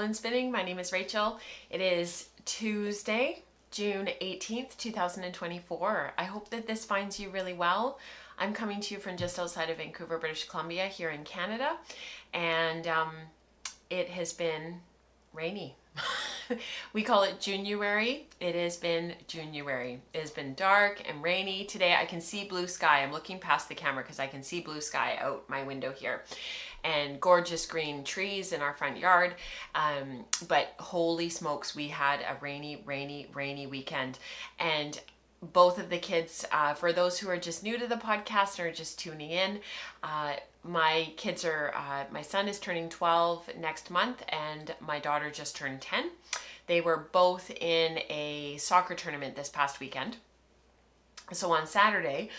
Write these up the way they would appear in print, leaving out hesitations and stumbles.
Woolen Spinning. My name is Rachel. It is Tuesday, June 18th, 2024. I hope that this finds you really well. I'm coming to you from just outside of Vancouver, British Columbia, here in Canada, and it has been rainy. We call it January. It has been January. It has been dark and rainy. Today I can see blue sky. I'm looking past the camera because I can see blue sky out my window here, and gorgeous green trees in our front yard. But holy smokes, we had a rainy weekend. And both of the kids, for those who are just new to the podcast or just tuning in, my kids are, my son is turning 12 next month and my daughter just turned 10. They were both in a soccer tournament this past weekend. So on Saturday,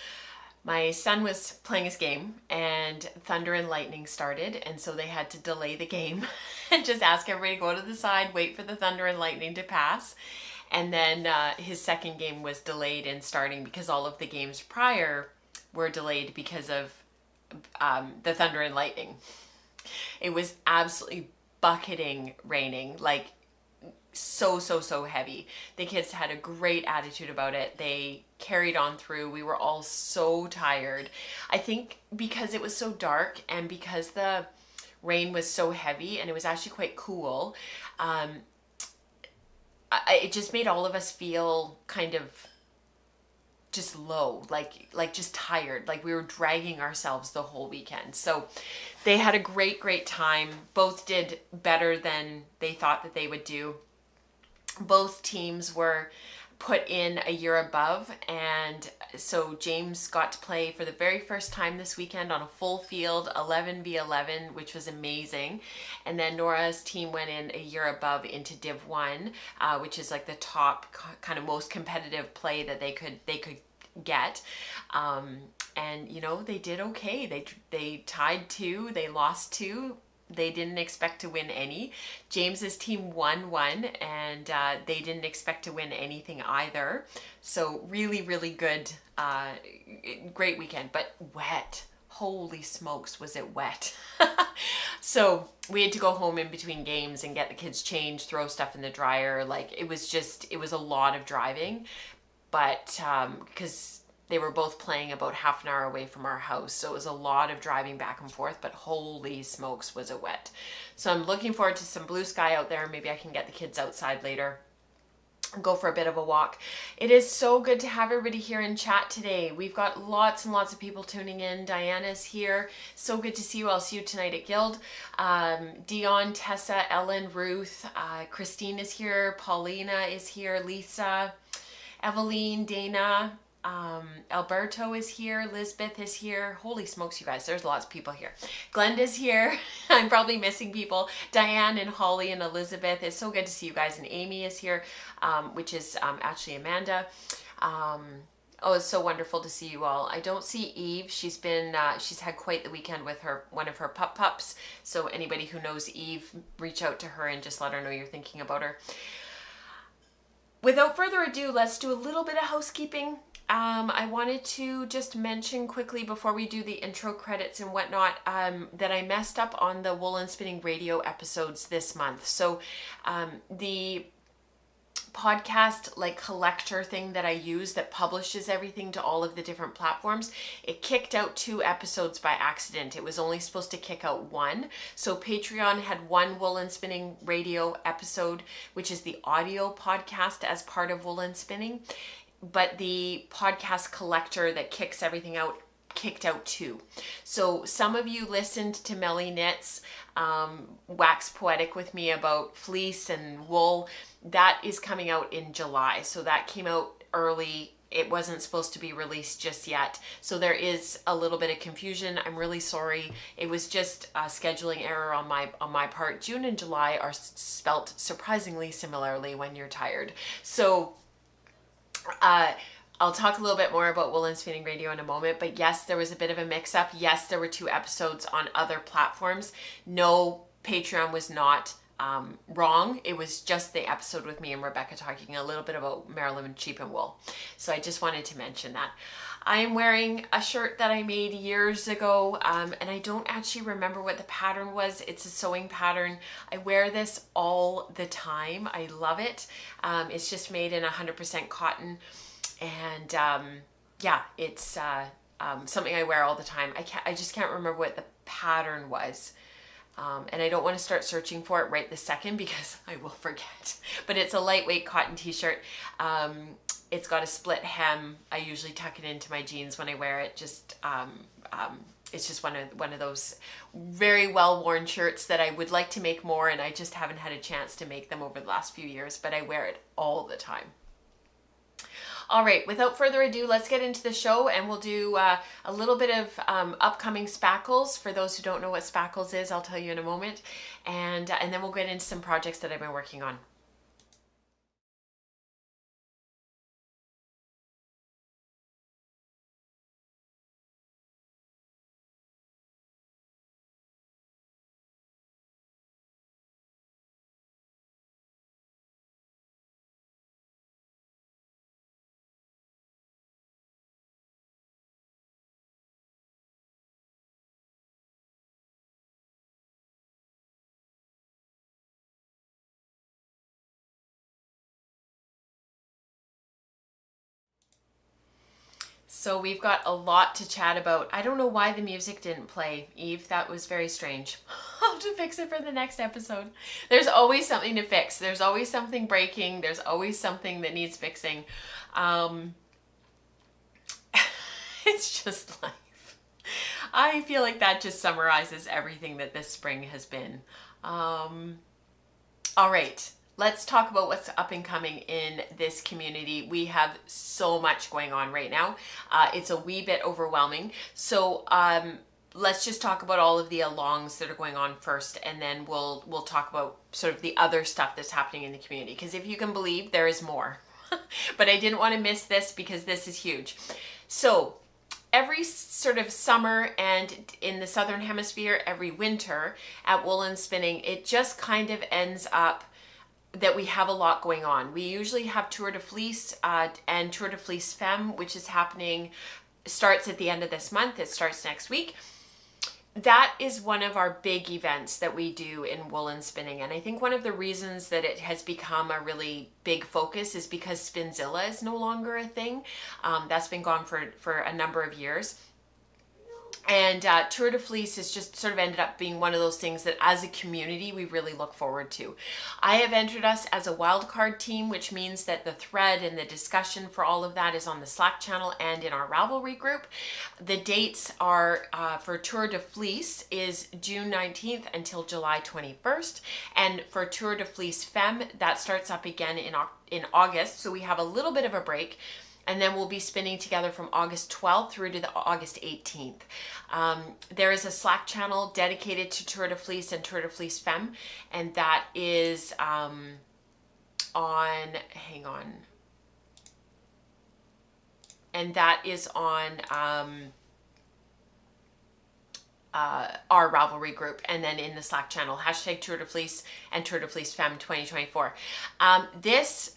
my son was playing his game and thunder and lightning started, and so they had to delay the game and just ask everybody to go to the side, wait for the thunder and lightning to pass. And then his second game was delayed in starting because all of the games prior were delayed because of the thunder and lightning. It was absolutely bucketing raining, like so heavy. The kids had a great attitude about it. They carried on through. We were all so tired. I think because it was so dark and because the rain was so heavy and it was actually quite cool, it just made all of us feel kind of just low, like just tired, like we were dragging ourselves the whole weekend. So they had a great time. Both did better than they thought that they would do. Both teams were put in a year above, and so James got to play for the very first time this weekend on a full field 11v11, which was amazing. And then Nora's team went in a year above into Div 1, which is like the top kind of most competitive play that they could get. And you know, they did okay. They tied 2, they lost 2. They didn't expect to win any. James's team won 1, and they didn't expect to win anything either. So really good, great weekend, but wet. Holy smokes, was it wet. So we had to go home in between games and get the kids changed, throw stuff in the dryer. Like it was a lot of driving, but because they were both playing about half an hour away from our house. So it was a lot of driving back and forth, but holy smokes was it wet. So I'm looking forward to some blue sky out there. Maybe I can get the kids outside later and go for a bit of a walk. It is so good to have everybody here in chat today. We've got lots and lots of people tuning in. Diana's here. So good to see you. I'll see you tonight at Guild. Dion, Tessa, Ellen, Ruth, Christine is here. Paulina is here. Lisa, Eveline, Dana, Alberto is here. Lisbeth is here. Holy smokes, you guys, there's lots of people here. Glenda's here. I'm probably missing people. Diane and Holly and Elizabeth. It's so good to see you guys. And Amy is here, which is actually Amanda. Oh, it's so wonderful to see you all. I don't see Eve. She's had quite the weekend with one of her pups. So anybody who knows Eve, reach out to her and just let her know you're thinking about her. Without further ado, let's do a little bit of housekeeping. I wanted to just mention quickly before we do the intro credits and whatnot, that I messed up on the Woolen Spinning radio episodes this month. So the podcast like collector thing that I use that publishes everything to all of the different platforms, it kicked out 2 episodes by accident. It was only supposed to kick out 1. So Patreon had 1 Woolen Spinning radio episode, which is the audio podcast as part of Woolen Spinning. But the podcast collector that kicks everything out kicked out 2. So some of you listened to Melly Knits wax poetic with me about fleece and wool. That is coming out in July. So that came out early. It wasn't supposed to be released just yet. So there is a little bit of confusion. I'm really sorry. It was just a scheduling error on my part. June and July are spelt surprisingly similarly when you're tired. So I'll talk a little bit more about Woolen Spinning Radio in a moment, but yes, there was a bit of a mix-up. Yes, there were 2 episodes on other platforms. No, Patreon was not wrong. It was just the episode with me and Rebecca talking a little bit about Maryland sheep and wool. So I just wanted to mention that. I am wearing a shirt that I made years ago, and I don't actually remember what the pattern was. It's a sewing pattern. I wear this all the time. I love it. It's just made in 100% cotton, and yeah, it's something I wear all the time. I just can't remember what the pattern was. And I don't want to start searching for it right this second because I will forget. But it's a lightweight cotton t-shirt. It's got a split hem. I usually tuck it into my jeans when I wear it. Just it's just one of those very well worn shirts that I would like to make more, and I just haven't had a chance to make them over the last few years, but I wear it all the time. All right, without further ado, let's get into the show, and we'll do a little bit of upcoming SPAKALs. For those who don't know what SPAKALs is, I'll tell you in a moment, and then we'll get into some projects that I've been working on. So we've got a lot to chat about. I don't know why the music didn't play, Eve. That was very strange. I'll have to fix it for the next episode. There's always something to fix. There's always something breaking. There's always something that needs fixing. It's just life. I feel like that just summarizes everything that this spring has been. All right. Let's talk about what's up and coming in this community. We have so much going on right now. It's a wee bit overwhelming. So let's just talk about all of the alongs that are going on first, and then we'll talk about sort of the other stuff that's happening in the community. Because if you can believe, there is more. But I didn't want to miss this because this is huge. So every sort of summer, and in the Southern Hemisphere, every winter at Woolen Spinning, it just kind of ends up that we have a lot going on. We usually have Tour de Fleece and Tour de Fleece Femme, which is happening, starts at the end of this month. It starts next week. That is one of our big events that we do in woolen spinning. And I think one of the reasons that it has become a really big focus is because Spinzilla is no longer a thing. That's been gone for a number of years. And Tour de Fleece has just sort of ended up being one of those things that as a community we really look forward to. I have entered us as a wildcard team, which means that the thread and the discussion for all of that is on the Slack channel and in our Ravelry group. The dates are for Tour de Fleece is June 19th until July 21st. And for Tour de Fleece Femme, that starts up again in August. So we have a little bit of a break. And then we'll be spinning together from August 12th through to the August 18th. There is a Slack channel dedicated to Tour de Fleece and Tour de Fleece Femme, and that is hang on. And that is on our Ravelry group, and then in the Slack channel, hashtag Tour de Fleece and Tour de Fleece Femme 2024. This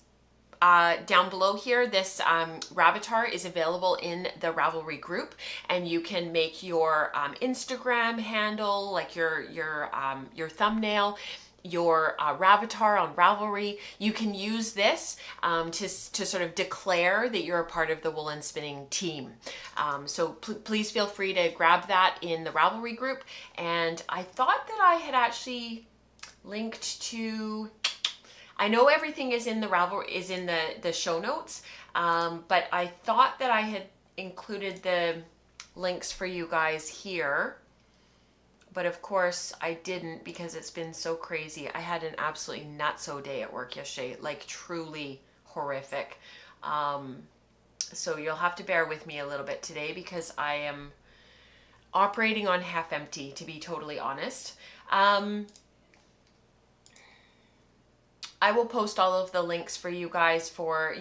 down below here, this Ravatar is available in the Ravelry group, and you can make your Instagram handle, like your thumbnail, your Ravatar on Ravelry. You can use this to sort of declare that you're a part of the woolen spinning team. So please feel free to grab that in the Ravelry group. And I thought that I had actually linked to, I know everything is in the Ravelry, is in the show notes, but I thought that I had included the links for you guys here, but of course I didn't because it's been so crazy. I had an absolutely nutso day at work yesterday, like truly horrific. So you'll have to bear with me a little bit today because I am operating on half empty, to be totally honest. I will post all of the links for you guys.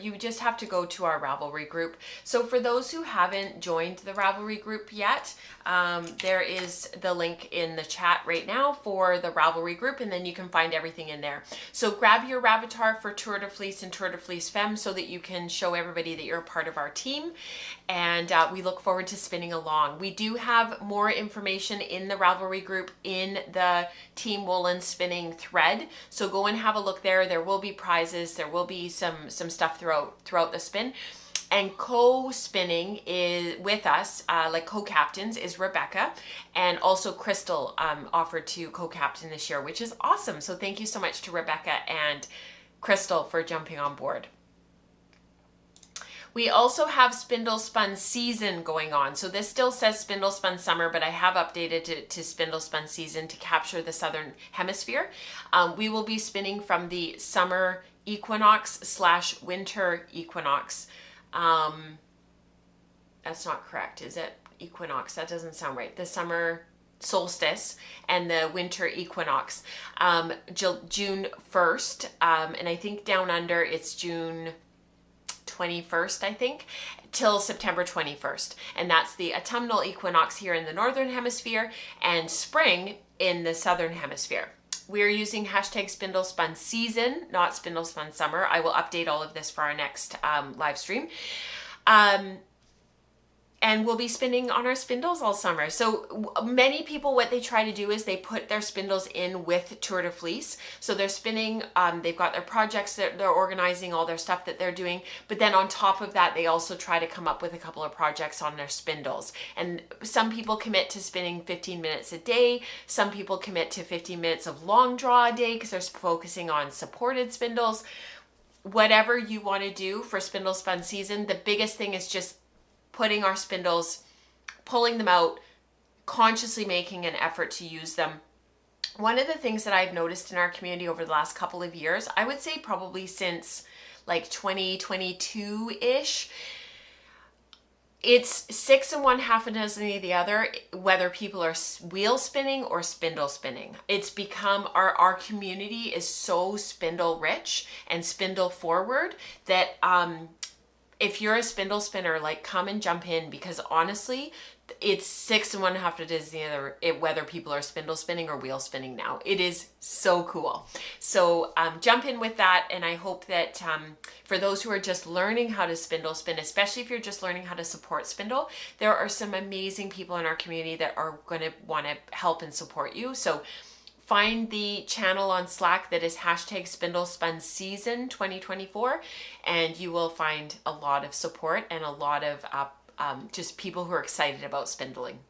You just have to go to our Ravelry group. So for those who haven't joined the Ravelry group yet, there is the link in the chat right now for the Ravelry group, and then you can find everything in there. So grab your Ravatar for Tour de Fleece and Tour de Fleece Femme so that you can show everybody that you're a part of our team, and we look forward to spinning along. We do have more information in the Ravelry group in the Team Woolen spinning thread, so go and have a look there. There will be prizes, there will be some stuff throughout the spin. And co-spinning is with us, like co-captains, is Rebecca, and also Crystal offered to co-captain this year, which is awesome. So thank you so much to Rebecca and Crystal for jumping on board. We also have Spindle Spun Season going on. So this still says Spindle Spun Summer, but I have updated it to Spindle Spun Season to capture the Southern Hemisphere. We will be spinning from the summer equinox / winter equinox. That's not correct, is it? Equinox, that doesn't sound right. The summer solstice and the winter equinox, June 1st, and I think down under it's June 21st, I think, till September 21st. And that's the autumnal equinox here in the Northern Hemisphere and spring in the Southern Hemisphere. We're using hashtag Spindle Spun Season, not Spindle Spun Summer. I will update all of this for our next live stream. And we'll be spinning on our spindles all summer. So many people, what they try to do is they put their spindles in with Tour de Fleece. So they're spinning, they've got their projects that they're organizing, all their stuff that they're doing. But then on top of that, they also try to come up with a couple of projects on their spindles. And some people commit to spinning 15 minutes a day. Some people commit to 15 minutes of long draw a day because they're focusing on supported spindles. Whatever you want to do for Spindle Spun Season, the biggest thing is just putting our spindles, pulling them out, consciously making an effort to use them. One of the things that I've noticed in our community over the last couple of years, I would say probably since like 2022-ish, it's 6 and 1/2 a dozen of the other, whether people are wheel spinning or spindle spinning. It's become, our community is so spindle rich and spindle forward that if you're a spindle spinner, like, come and jump in, because honestly, it's 6 and 1/2 a dozen the other, whether people are spindle spinning or wheel spinning now. It is so cool. So jump in with that, and I hope that for those who are just learning how to spindle spin, especially if you're just learning how to support spindle, there are some amazing people in our community that are going to want to help and support you. So find the channel on Slack that is hashtag Spindle Spun Season 2024, and you will find a lot of support and a lot of just people who are excited about spindling.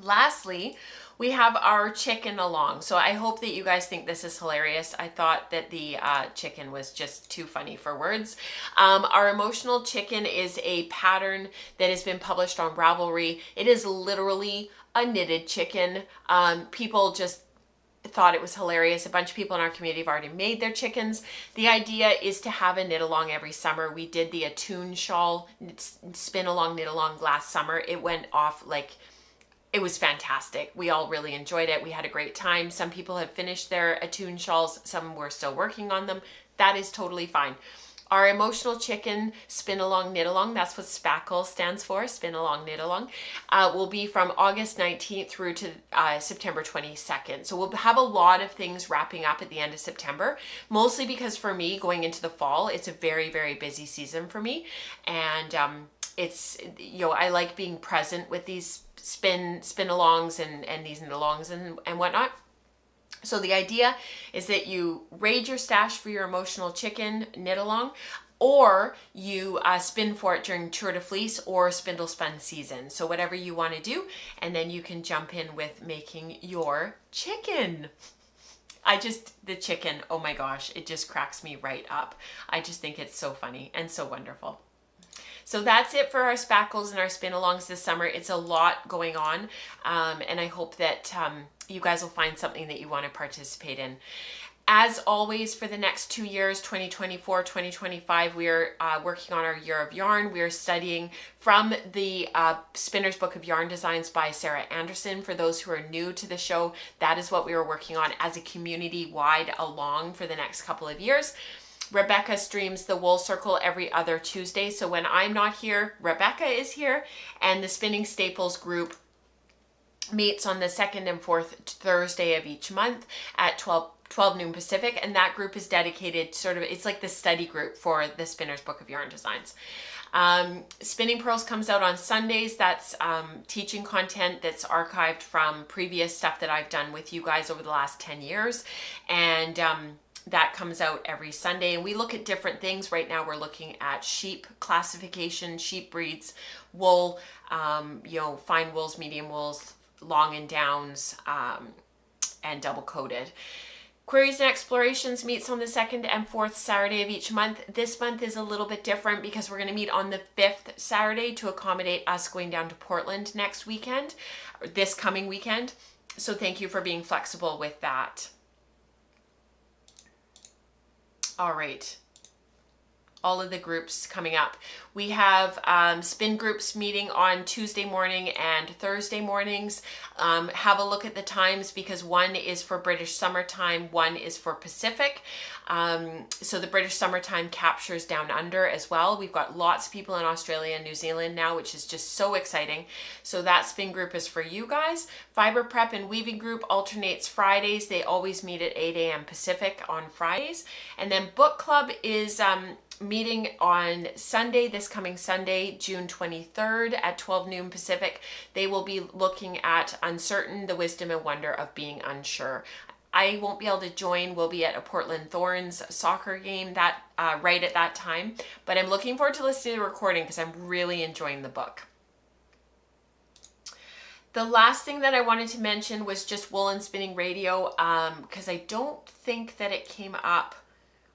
Lastly, we have our chicken along. So I hope that you guys think this is hilarious. I thought that the chicken was just too funny for words. Our emotional chicken is a pattern that has been published on Ravelry. It is literally a knitted chicken. People just thought it was hilarious. A bunch of people in our community have already made their chickens. The idea is to have a knit along every summer. We did the Attune shawl spin along, knit along last summer. It went off like, it was fantastic. We all really enjoyed it. We had a great time. Some people have finished their Attune shawls. Some were still working on them. That is totally fine. Our emotional chicken spin along, knit along, that's what SPAKALs stands for, spin along, knit along, will be from August 19th through to September 22nd. So we'll have a lot of things wrapping up at the end of September, mostly because for me, going into the fall, it's a very, very busy season for me. And it's, you know, I like being present with these spin alongs and these knit alongs and whatnot. So the idea is that you raid your stash for your emotional chicken knit along, or you spin for it during Tour de Fleece or Spindle Spun Season. So whatever you want to do, and then you can jump in with making your chicken. The chicken, oh my gosh, it just cracks me right up. I just think it's so funny and so wonderful. So that's it for our SPAKALs and our spin-alongs this summer. It's a lot going on, and I hope that you guys will find something that you want to participate in. As always, for the next 2 years, 2024, 2025, we are working on our Year of Yarn. We are studying from the Spinner's Book of Yarn Designs by Sarah Anderson. For those who are new to the show, that is what we are working on as a community-wide along for the next couple of years. Rebecca streams the Wool Circle every other Tuesday. So when I'm not here, Rebecca is here, and the Spinning Staples group meets on the second and fourth Thursday of each month at 12 noon Pacific, and that group is dedicated it's like the study group for the Spinner's Book of Yarn Designs. Spinning Pearls comes out on Sundays. That's teaching content that's archived from previous stuff that I've done with you guys over the last 10 years. And that comes out every Sunday. And we look at different things. Right now we're looking at sheep classification, sheep breeds, wool, fine wools, medium wools, long and downs, and double coated. Queries and Explorations meets on the second and fourth Saturday of each month. This month is a little bit different because we're going to meet on the 5th Saturday to accommodate us going down to Portland next weekend, or this coming weekend. So thank you for being flexible with that. All right. All of the groups coming up. We have spin groups meeting on Tuesday morning and Thursday mornings. Have a look at the times because one is for British summertime, one is for Pacific. So the British summertime captures down under as well. We've got lots of people in Australia and New Zealand now, which is just so exciting. So that spin group is for you guys. Fiber prep and weaving group alternates Fridays. They always meet at 8 a.m. Pacific on Fridays. And then book club is meeting on Sunday, this coming Sunday, June 23rd at 12 noon Pacific. They will be looking at Uncertain, the Wisdom and Wonder of Being Unsure. I won't be able to join. We'll be at a Portland Thorns soccer game that right at that time, but I'm looking forward to listening to the recording because I'm really enjoying the book. The last thing that I wanted to mention was just Wool and Spinning Radio, because I don't think that it came up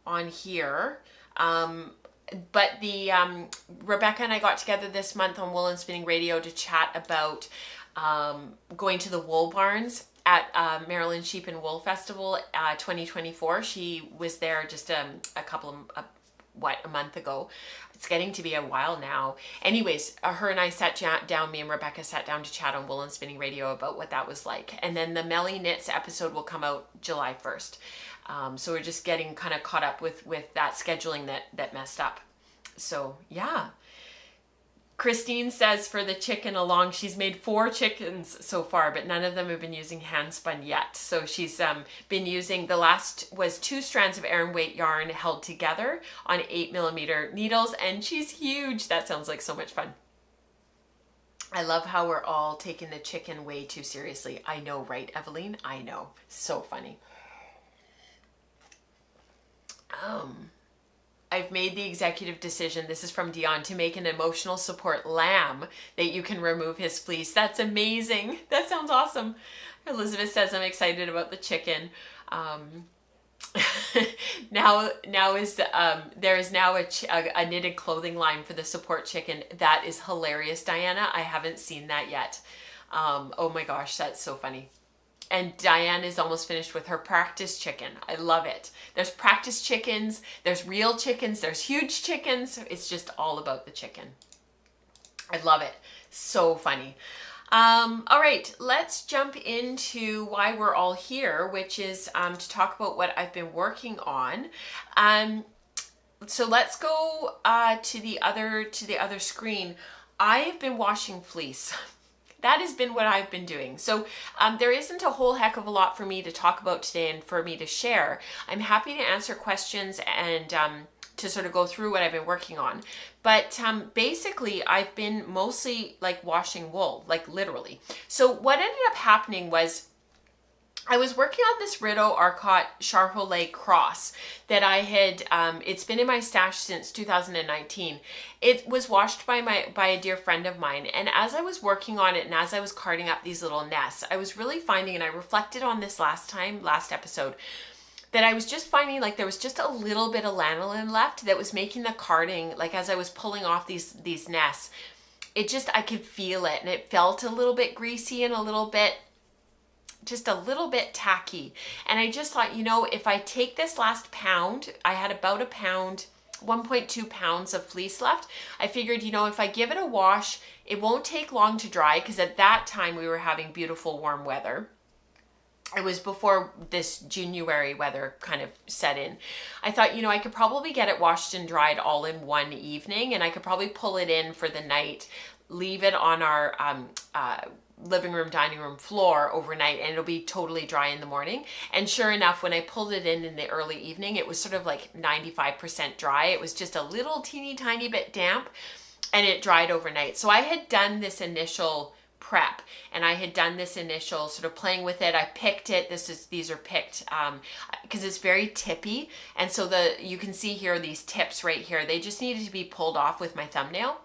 on here. But the Rebecca and I got together this month on Wool and Spinning Radio to chat about going to the wool barns at Maryland Sheep and Wool Festival 2024. She was there just a month ago. It's getting to be a while now. Anyways, her and I sat down, me and Rebecca sat down to chat on Wool and Spinning Radio about what that was like. And then the Melly Knits episode will come out July 1st. So we're just getting kind of caught up with that scheduling that messed up. So yeah. Christine says for the chicken along, she's made 4 chickens so far, but none of them have been using hand spun yet. So she's been using, the last was 2 strands of Aran weight yarn held together on 8mm needles, and she's huge. That sounds like so much fun. I love how we're all taking the chicken way too seriously. I know, right, Eveline? I know. So funny. I've made the executive decision, this is from Dion, to make an emotional support lamb that you can remove his fleece. That's amazing. That sounds awesome. Elizabeth says, I'm excited about the chicken. There is now a knitted clothing line for the support chicken. That is hilarious, Diana. I haven't seen that yet. Oh my gosh, that's so funny. And Diane is almost finished with her practice chicken. I love it. There's practice chickens, there's real chickens, there's huge chickens. It's just all about the chicken. I love it. So funny. All right, let's jump into why we're all here, which is to talk about what I've been working on. So let's go to the other screen. I've been washing fleece. That has been what I've been doing. So there isn't a whole heck of a lot for me to talk about today and for me to share. I'm happy to answer questions and to sort of go through what I've been working on. But basically, I've been mostly like washing wool, like literally. So what ended up happening was I was working on this Rideau-Arcott Charollais cross that I had, it's been in my stash since 2019. It was washed by a dear friend of mine. And as I was working on it and as I was carting up these little nests, I was really finding, and I reflected on this last episode, that I was just finding like there was just a little bit of lanolin left that was making the carding, like as I was pulling off these nests, I could feel it, and it felt a little bit greasy and a little bit just a little bit tacky. And I just thought, you know, if I take this last pound, I had about a pound, 1.2 pounds of fleece left. I figured, you know, if I give it a wash, it won't take long to dry, because at that time we were having beautiful warm weather. It was before this January weather kind of set in. I thought, you know, I could probably get it washed and dried all in one evening, and I could probably pull it in for the night, leave it on our living room, dining room floor overnight, and it'll be totally dry in the morning. And sure enough, when I pulled it in the early evening, it was sort of like 95% dry. It was just a little teeny tiny bit damp, and it dried overnight. So I had done this initial prep, and I had done this initial sort of playing with it. I picked it. These are picked because it's very tippy, and so you can see here these tips right here. They just needed to be pulled off with my thumbnail.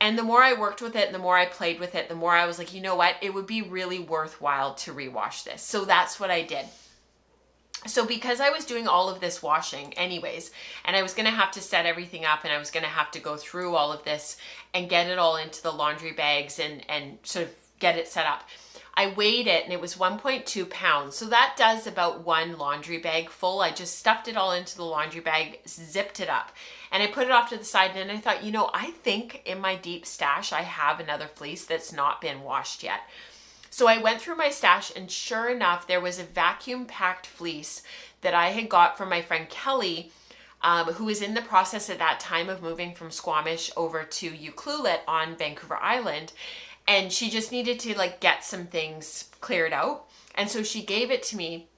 And the more I worked with it and the more I played with it, the more I was like, you know what, it would be really worthwhile to rewash this. So that's what I did. So because I was doing all of this washing anyways, and I was going to have to set everything up, and I was going to have to go through all of this and get it all into the laundry bags and sort of get it set up, I weighed it, and it was 1.2 pounds. So that does about one laundry bag full. I just stuffed it all into the laundry bag, zipped it up, and I put it off to the side. And I thought, you know, I think in my deep stash, I have another fleece that's not been washed yet. So I went through my stash, and sure enough, there was a vacuum packed fleece that I had got from my friend Kelly, who was in the process at that time of moving from Squamish over to Ucluelet on Vancouver Island. And she just needed to like get some things cleared out. And so she gave it to me,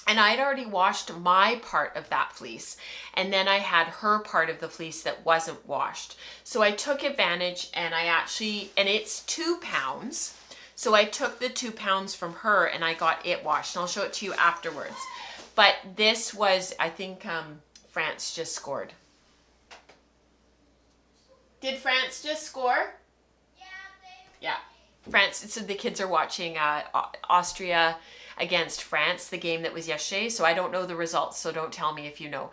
and I'd already washed my part of that fleece. And then I had her part of the fleece that wasn't washed. So I took advantage, and and it's 2 pounds. So I took the 2 pounds from her, and I got it washed, and I'll show it to you afterwards. But this was, I think France just scored. Did France just score? Yeah, France. So the kids are watching Austria against France, the game that was yesterday. So I don't know the results, so don't tell me if you know,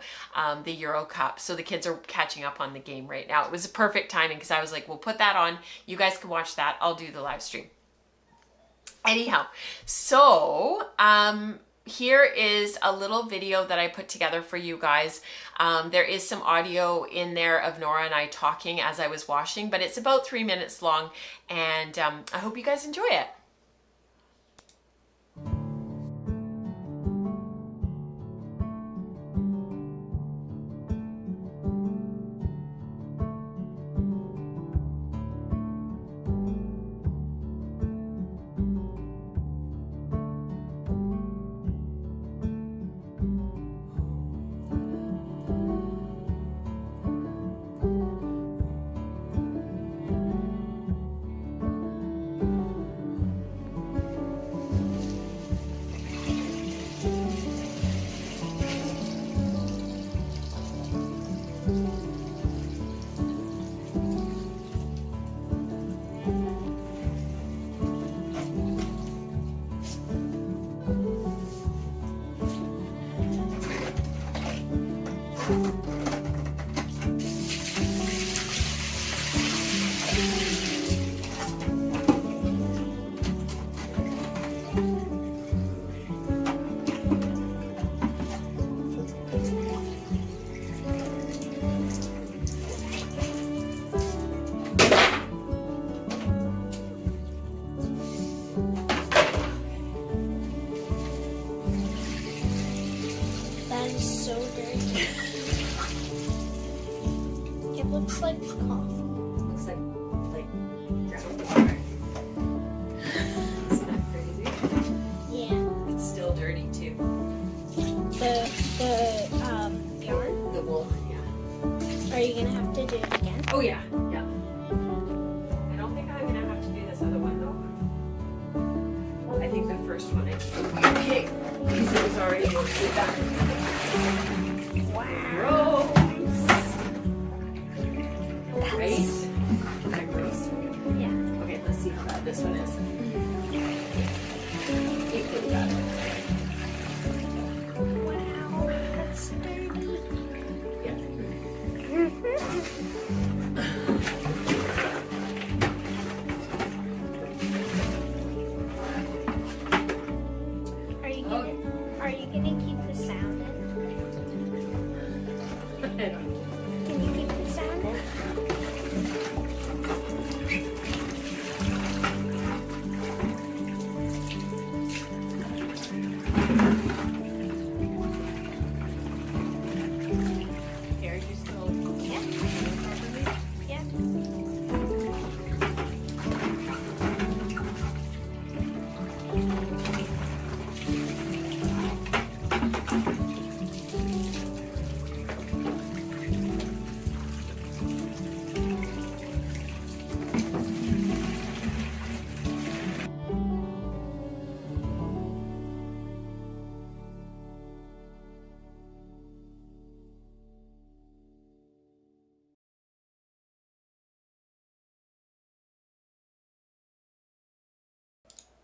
the Euro Cup. So the kids are catching up on the game right now. It was a perfect timing, because I was like, we'll put that on. You guys can watch that. I'll do the live stream. Anyhow, so here is a little video that I put together for you guys. There is some audio in there of Nora and I talking as I was washing, but it's about 3 minutes long, and I hope you guys enjoy it. Looks like coffee. Looks like groundwater. Isn't that crazy? Yeah. It's still dirty too. The yarn. The wool, yeah. Are you gonna have to do it again? Oh yeah, yeah. I don't think I'm gonna have to do this other one though. I think the first one I okay, because it was already done. Wow. Gross. Right? Is that gross? Yeah. Okay, let's see how bad this one is. Equally bad. Wow, that's dirty. Yeah. Can you keep the sound in? Here, you still. Yeah. Yeah.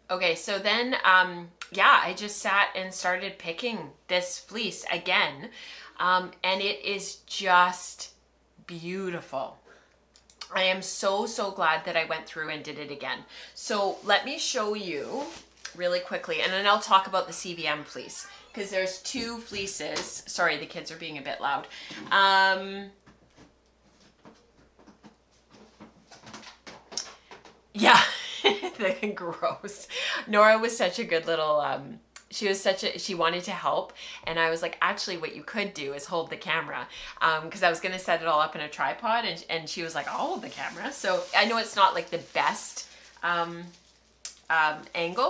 Okay, so then, yeah, I just sat and started picking this fleece again, and it is just beautiful. I am so, so glad that I went through and did it again. So let me show you really quickly, and then I'll talk about the CVM fleece, because there's two fleeces. Sorry, the kids are being a bit loud. Yeah. Gross. Nora was such a good little, she wanted to help, and I was like, actually what you could do is hold the camera, because I was going to set it all up in a tripod, and she was like, I'll hold the camera. So I know it's not like the best angle,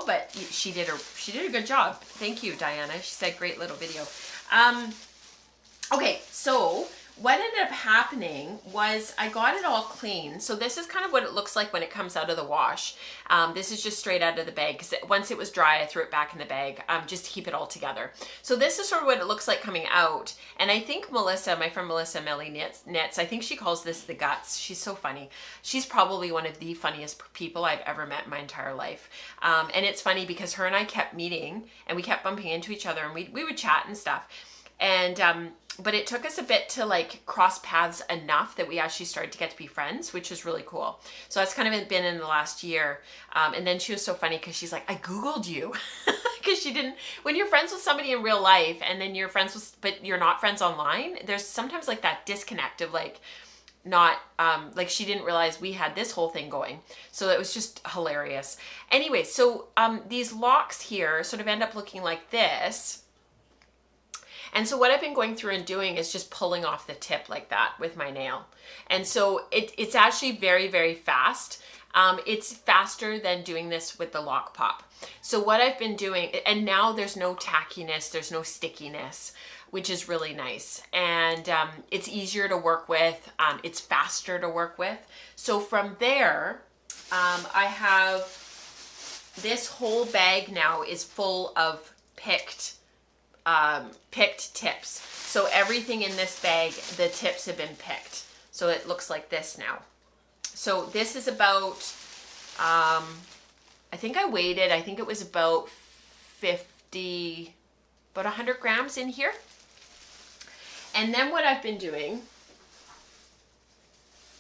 but she did a good job. Thank you, Diana. She said great little video. Okay, so what ended up happening was I got it all clean. So this is kind of what it looks like when it comes out of the wash. This is just straight out of the bag, because once it was dry, I threw it back in the bag just to keep it all together. So this is sort of what it looks like coming out. And I think Melissa, my friend Melissa Melly Knits, I think she calls this the guts. She's so funny. She's probably one of the funniest people I've ever met in my entire life. And it's funny because her and I kept meeting, and we kept bumping into each other, and we would chat and stuff. And but it took us a bit to like cross paths enough that we actually started to get to be friends, which was really cool. So that's kind of been in the last year. And then she was so funny because she's like, I Googled you. Because she didn't, when you're friends with somebody in real life and then you're friends with, but you're not friends online, there's sometimes like that disconnect of like, not, like she didn't realize we had this whole thing going. So it was just hilarious. Anyway, so these locks here sort of end up looking like this. And so what I've been going through and doing is just pulling off the tip like that with my nail. And so it's actually very, very fast. It's faster than doing this with the lock pop. So what I've been doing, and now there's no tackiness, there's no stickiness, which is really nice. And it's easier to work with. It's faster to work with. So from there, I have this whole bag now is full of picked tips. So everything in this bag, the tips have been picked. So it looks like this now. So this is about, I think I weighed it. I think it was about 100 grams in here. And then what I've been doing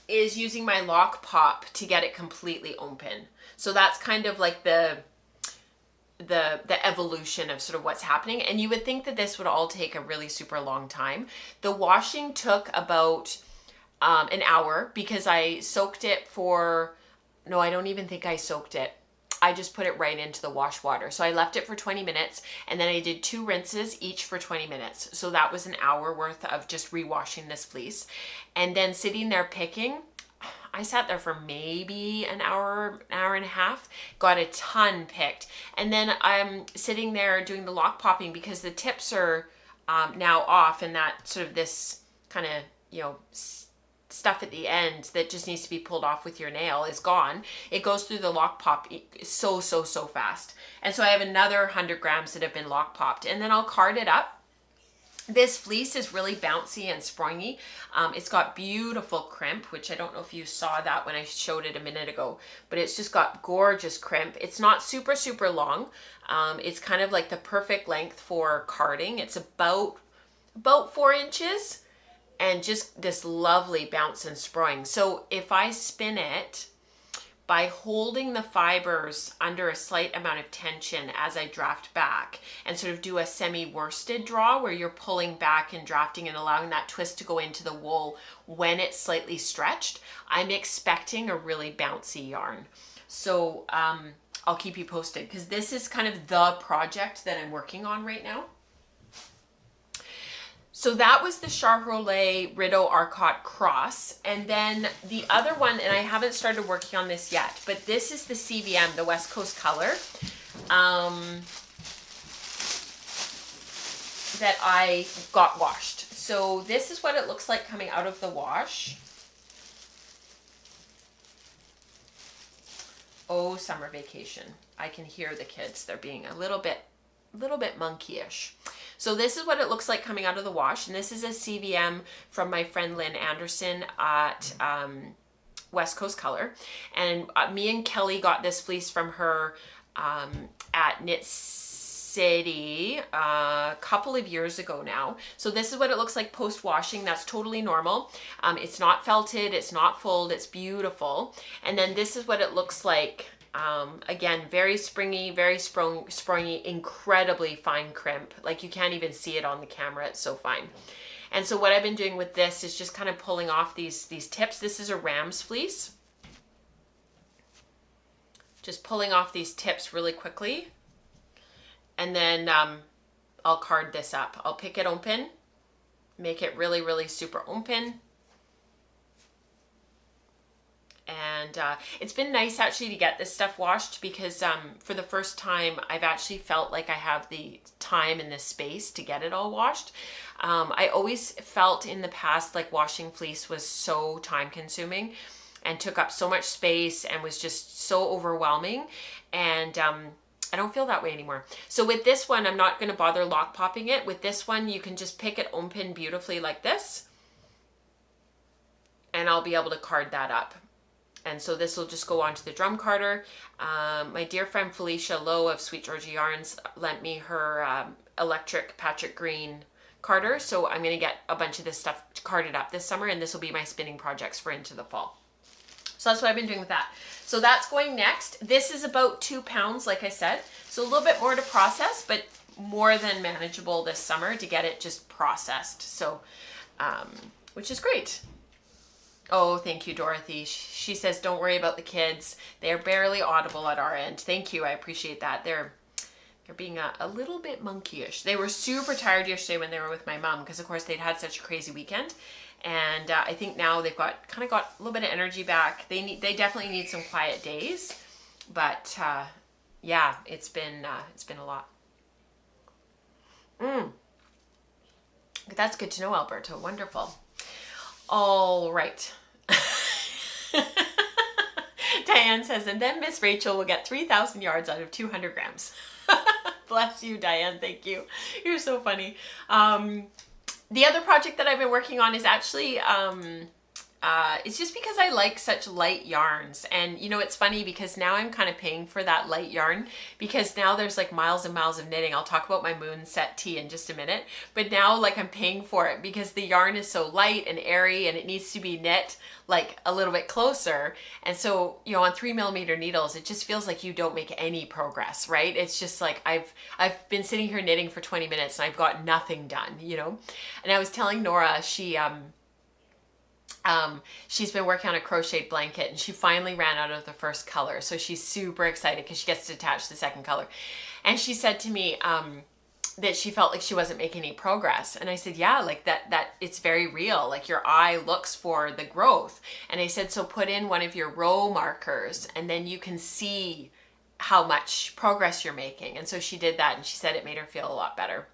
is using my lock pop to get it completely open. So that's kind of like the evolution of sort of what's happening. And you would think that this would all take a really super long time. The washing took about an hour because I soaked it for, no, I don't even think I soaked it. I just put it right into the wash water. So I left it for 20 minutes and then I did 2 rinses each for 20 minutes. So that was an hour worth of just rewashing this fleece. And then sitting there picking, I sat there for maybe an hour and a half, got a ton picked. And then I'm sitting there doing the lock popping because the tips are now off, and that sort of this kind of, you know, stuff at the end that just needs to be pulled off with your nail is gone. It goes through the lock pop so fast. And so I have another 100 grams that have been lock popped, and then I'll card it up. This fleece is really bouncy and springy. It's got beautiful crimp, which I don't know if you saw that when I showed it a minute ago, but it's just got gorgeous crimp. It's not super long. It's kind of like the perfect length for carding. It's about 4 inches and just this lovely bounce and spring. So if I spin it by holding the fibers under a slight amount of tension as I draft back and sort of do a semi-worsted draw where you're pulling back and drafting and allowing that twist to go into the wool when it's slightly stretched, I'm expecting a really bouncy yarn. So I'll keep you posted because this is kind of the project that I'm working on right now. So that was the Charollais Rideau-Arcott cross. And then the other one, and I haven't started working on this yet, but this is the CVM, the West Coast color, that I got washed. So this is what it looks like coming out of the wash. Oh, summer vacation. I can hear the kids. They're being a little bit monkeyish. So this is what it looks like coming out of the wash. And this is a CVM from my friend Lynn Anderson at West Coast Color. And me and Kelly got this fleece from her at Knit City a couple of years ago now. So this is what it looks like post-washing. That's totally normal. It's not felted, it's not fulled, it's beautiful. And then this is what it looks like. Again, very springy, very springy, incredibly fine crimp. Like you can't even see it on the camera. It's so fine. And so what I've been doing with this is just kind of pulling off these tips. This is a ram's fleece. Just pulling off these tips really quickly. And then I'll card this up. I'll pick it open, make it really, really super open. And it's been nice actually to get this stuff washed because for the first time I've actually felt like I have the time and the space to get it all washed. I always felt in the past like washing fleece was so time consuming and took up so much space and was just so overwhelming. And I don't feel that way anymore. So with this one, I'm not going to bother lock popping it. With this one, you can just pick it open beautifully like this. And I'll be able to card that up. And so this will just go onto the drum carder. My dear friend Felicia Lowe of Sweet Georgia Yarns lent me her electric Patrick Green carder. So I'm going to get a bunch of this stuff carded up this summer, and this will be my spinning projects for into the fall. So that's what I've been doing with that. So that's going next. This is about 2 pounds, like I said. So a little bit more to process, but more than manageable this summer to get it just processed. So, which is great. Oh, thank you, Dorothy. She says, don't worry about the kids. They're barely audible at our end. Thank you. I appreciate that. They're being a little bit monkeyish. They were super tired yesterday when they were with my mom because, of course, they'd had such a crazy weekend. And I think now they've got a little bit of energy back. They definitely need some quiet days. But yeah, it's been a lot. That's good to know, Alberto. Wonderful. All right. Diane says, and then Miss Rachel will get 3,000 yards out of 200 grams. Bless you, Diane. Thank you. You're so funny. The other project that I've been working on is actually, it's just because I like such light yarns. And, you know, it's funny because now I'm kind of paying for that light yarn because now there's like miles and miles of knitting. I'll talk about my moon set tee in just a minute. But now like I'm paying for it because the yarn is so light and airy and it needs to be knit like a little bit closer. And so, you know, on 3mm needles, it just feels like you don't make any progress, right? It's just like I've been sitting here knitting for 20 minutes and I've got nothing done, you know? And I was telling Nora, she's been working on a crocheted blanket and she finally ran out of the first color. So she's super excited because she gets to attach the second color. And she said to me that she felt like she wasn't making any progress. And I said, yeah, like that it's very real. Like your eye looks for the growth. And I said, so put in one of your row markers and then you can see how much progress you're making. And so she did that and she said it made her feel a lot better.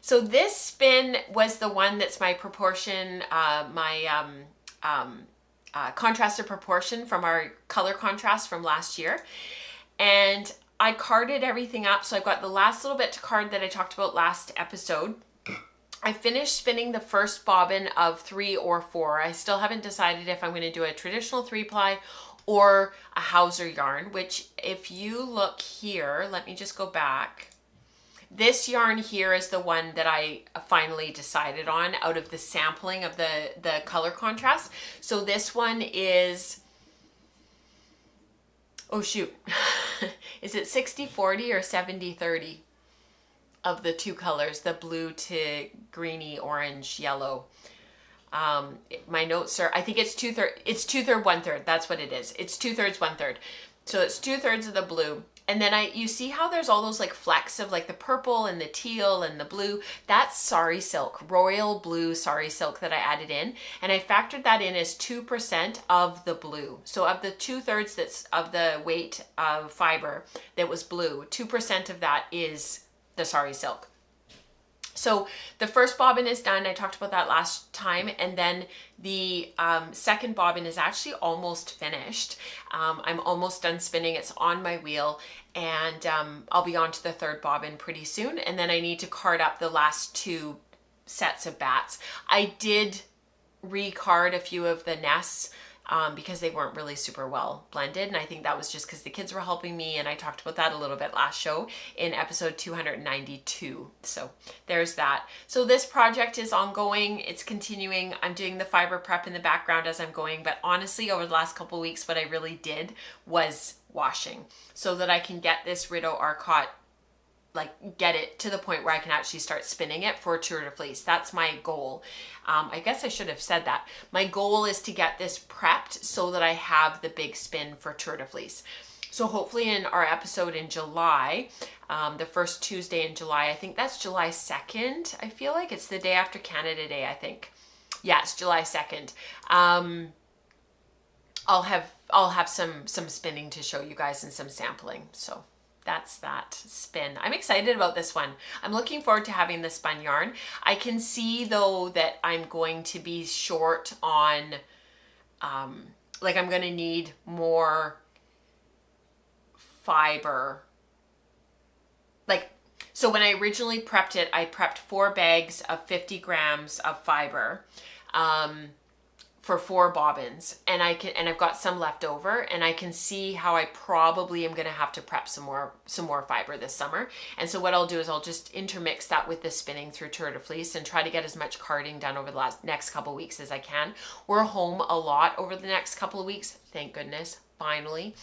So this spin was the one that's my proportion, contrasted proportion from our color contrast from last year. And I carded everything up. So I've got the last little bit to card that I talked about last episode. I finished spinning the first bobbin of 3 or 4. I still haven't decided if I'm going to do a traditional 3-ply or a Hauser yarn, which if you look here, let me just go back. This yarn here is the one that I finally decided on out of the sampling of the color contrast. So this one is oh shoot, is it 60-40 or 70-30 of the two colors, the blue to greeny, orange, yellow? My notes are, I think it's 2/3, it's 2/3, 1/3. That's what it is. It's 2/3, 1/3. So it's 2/3 of the blue. And then you see how there's all those like flecks of like the purple and the teal and the blue. That's sari silk, royal blue sari silk that I added in. And I factored that in as 2% of the blue. So of the 2/3 that's of the weight of fiber that was blue, 2% of that is the sari silk. So the first bobbin is done. I talked about that last time. And then the second bobbin is actually almost finished. I'm almost done spinning. It's on my wheel. And I'll be on to the third bobbin pretty soon. And then I need to card up the last two sets of bats. I did recard a few of the nests because they weren't really super well blended. And I think that was just because the kids were helping me. And I talked about that a little bit last show in episode 292. So there's that. So this project is ongoing. It's continuing. I'm doing the fiber prep in the background as I'm going. But honestly, over the last couple of weeks, what I really did was washing so that I can get this Rideau-Arcott, like get it to the point where I can actually start spinning it for Tour de Fleece. That's my goal. I guess I should have said that. My goal is to get this prepped so that I have the big spin for Tour de Fleece. So hopefully in our episode in July, the first Tuesday in July, I think that's July 2nd. I feel like it's the day after Canada Day, I think. Yeah, it's July 2nd. I'll have some spinning to show you guys and some sampling. So that's that spin. I'm excited about this one. I'm looking forward to having the spun yarn. I can see though that I'm going to be short on, like I'm going to need more fiber. Like, so when I originally prepped it, I prepped 4 bags of 50 grams of fiber, for 4 bobbins, and I've got some left over, and I can see how I probably am going to have to prep some more fiber this summer. And so what I'll do is I'll just intermix that with the spinning through Tour de Fleece and try to get as much carding done over the next couple of weeks as I can. We're home a lot over the next couple of weeks, thank goodness, finally.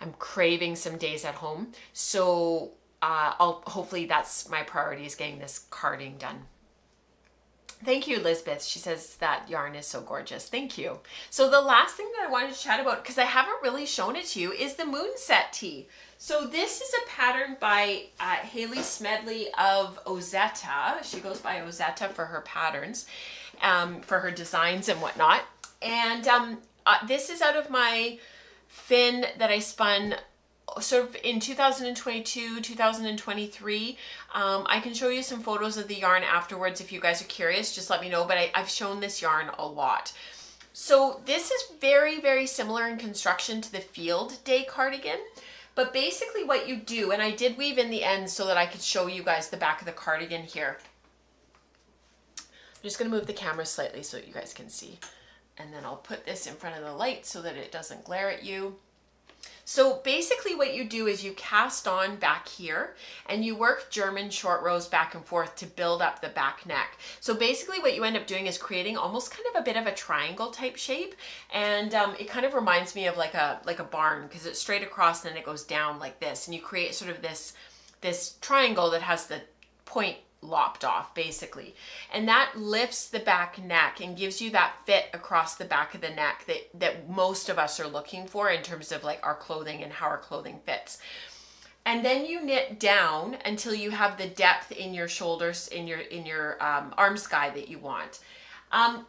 I'm craving some days at home, so hopefully that's my priority, is getting this carding done. Thank you, Elizabeth. She says that yarn is so gorgeous. Thank you. So the last thing that I wanted to chat about, because I haven't really shown it to you, is the Moonset tee. So this is a pattern by Haley Smedley of Ozetta. She goes by Ozetta for her patterns, for her designs and whatnot. And this is out of my fin that I spun sort of in 2022, 2023. I can show you some photos of the yarn afterwards if you guys are curious. Just let me know, but I've shown this yarn a lot. So this is very, very similar in construction to the Field Day cardigan. But basically what you do, and I did weave in the ends so that I could show you guys the back of the cardigan here. I'm just going to move the camera slightly so you guys can see. And then I'll put this in front of the light so that it doesn't glare at you. So basically what you do is you cast on back here and you work German short rows back and forth to build up the back neck. So basically what you end up doing is creating almost kind of a bit of a triangle type shape. And it kind of reminds me of like a barn, because it's straight across and then it goes down like this. And you create sort of this triangle that has the point lopped off basically, and that lifts the back neck and gives you that fit across the back of the neck that most of us are looking for in terms of like our clothing and how our clothing fits. And then you knit down until you have the depth in your shoulders, in your arm sky that you want.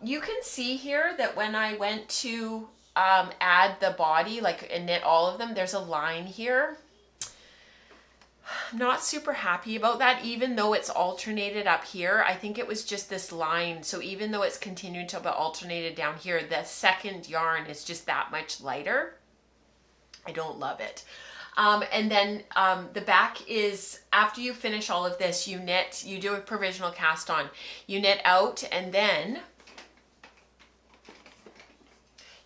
You can see here that when I went to add the body, like, and knit all of them, there's a line here. Not super happy about that, even though it's alternated up here. I think it was just this line. So even though it's continued to be alternated down here, the second yarn is just that much lighter. I don't love it. And then the back is, after you finish all of this, you knit, you do a provisional cast on, you knit out, and then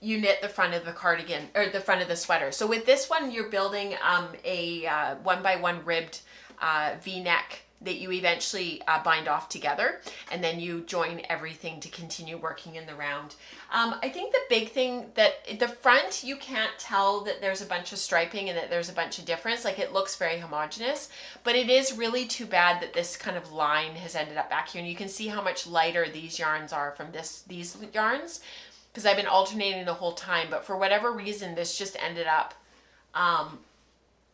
you knit the front of the cardigan, or the front of the sweater. So with this one, you're building a 1x1 ribbed V-neck that you eventually bind off together, and then you join everything to continue working in the round. I think the big thing that the front, you can't tell that there's a bunch of striping and that there's a bunch of difference. Like, it looks very homogeneous, but it is really too bad that this kind of line has ended up back here. And you can see how much lighter these yarns are from these yarns, because I've been alternating the whole time, but for whatever reason, this just ended up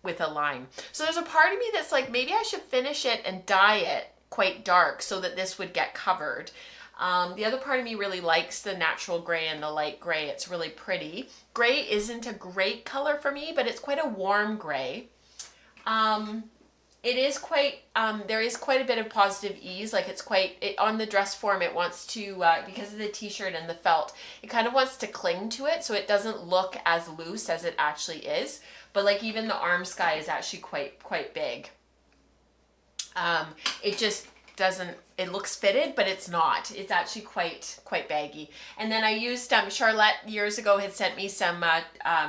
with a line. So there's a part of me that's like, maybe I should finish it and dye it quite dark so that this would get covered. The other part of me really likes the natural gray and the light gray. It's really pretty. Gray isn't a great color for me, but it's quite a warm gray. It is quite, there is quite a bit of positive ease. Like, it's quite, on the dress form, it wants to, because of the t-shirt and the felt, it kind of wants to cling to it so it doesn't look as loose as it actually is. But like, even the arm sky is actually quite big. It just doesn't, it looks fitted, but it's not. It's actually quite baggy. And then I used, Charlotte years ago had sent me some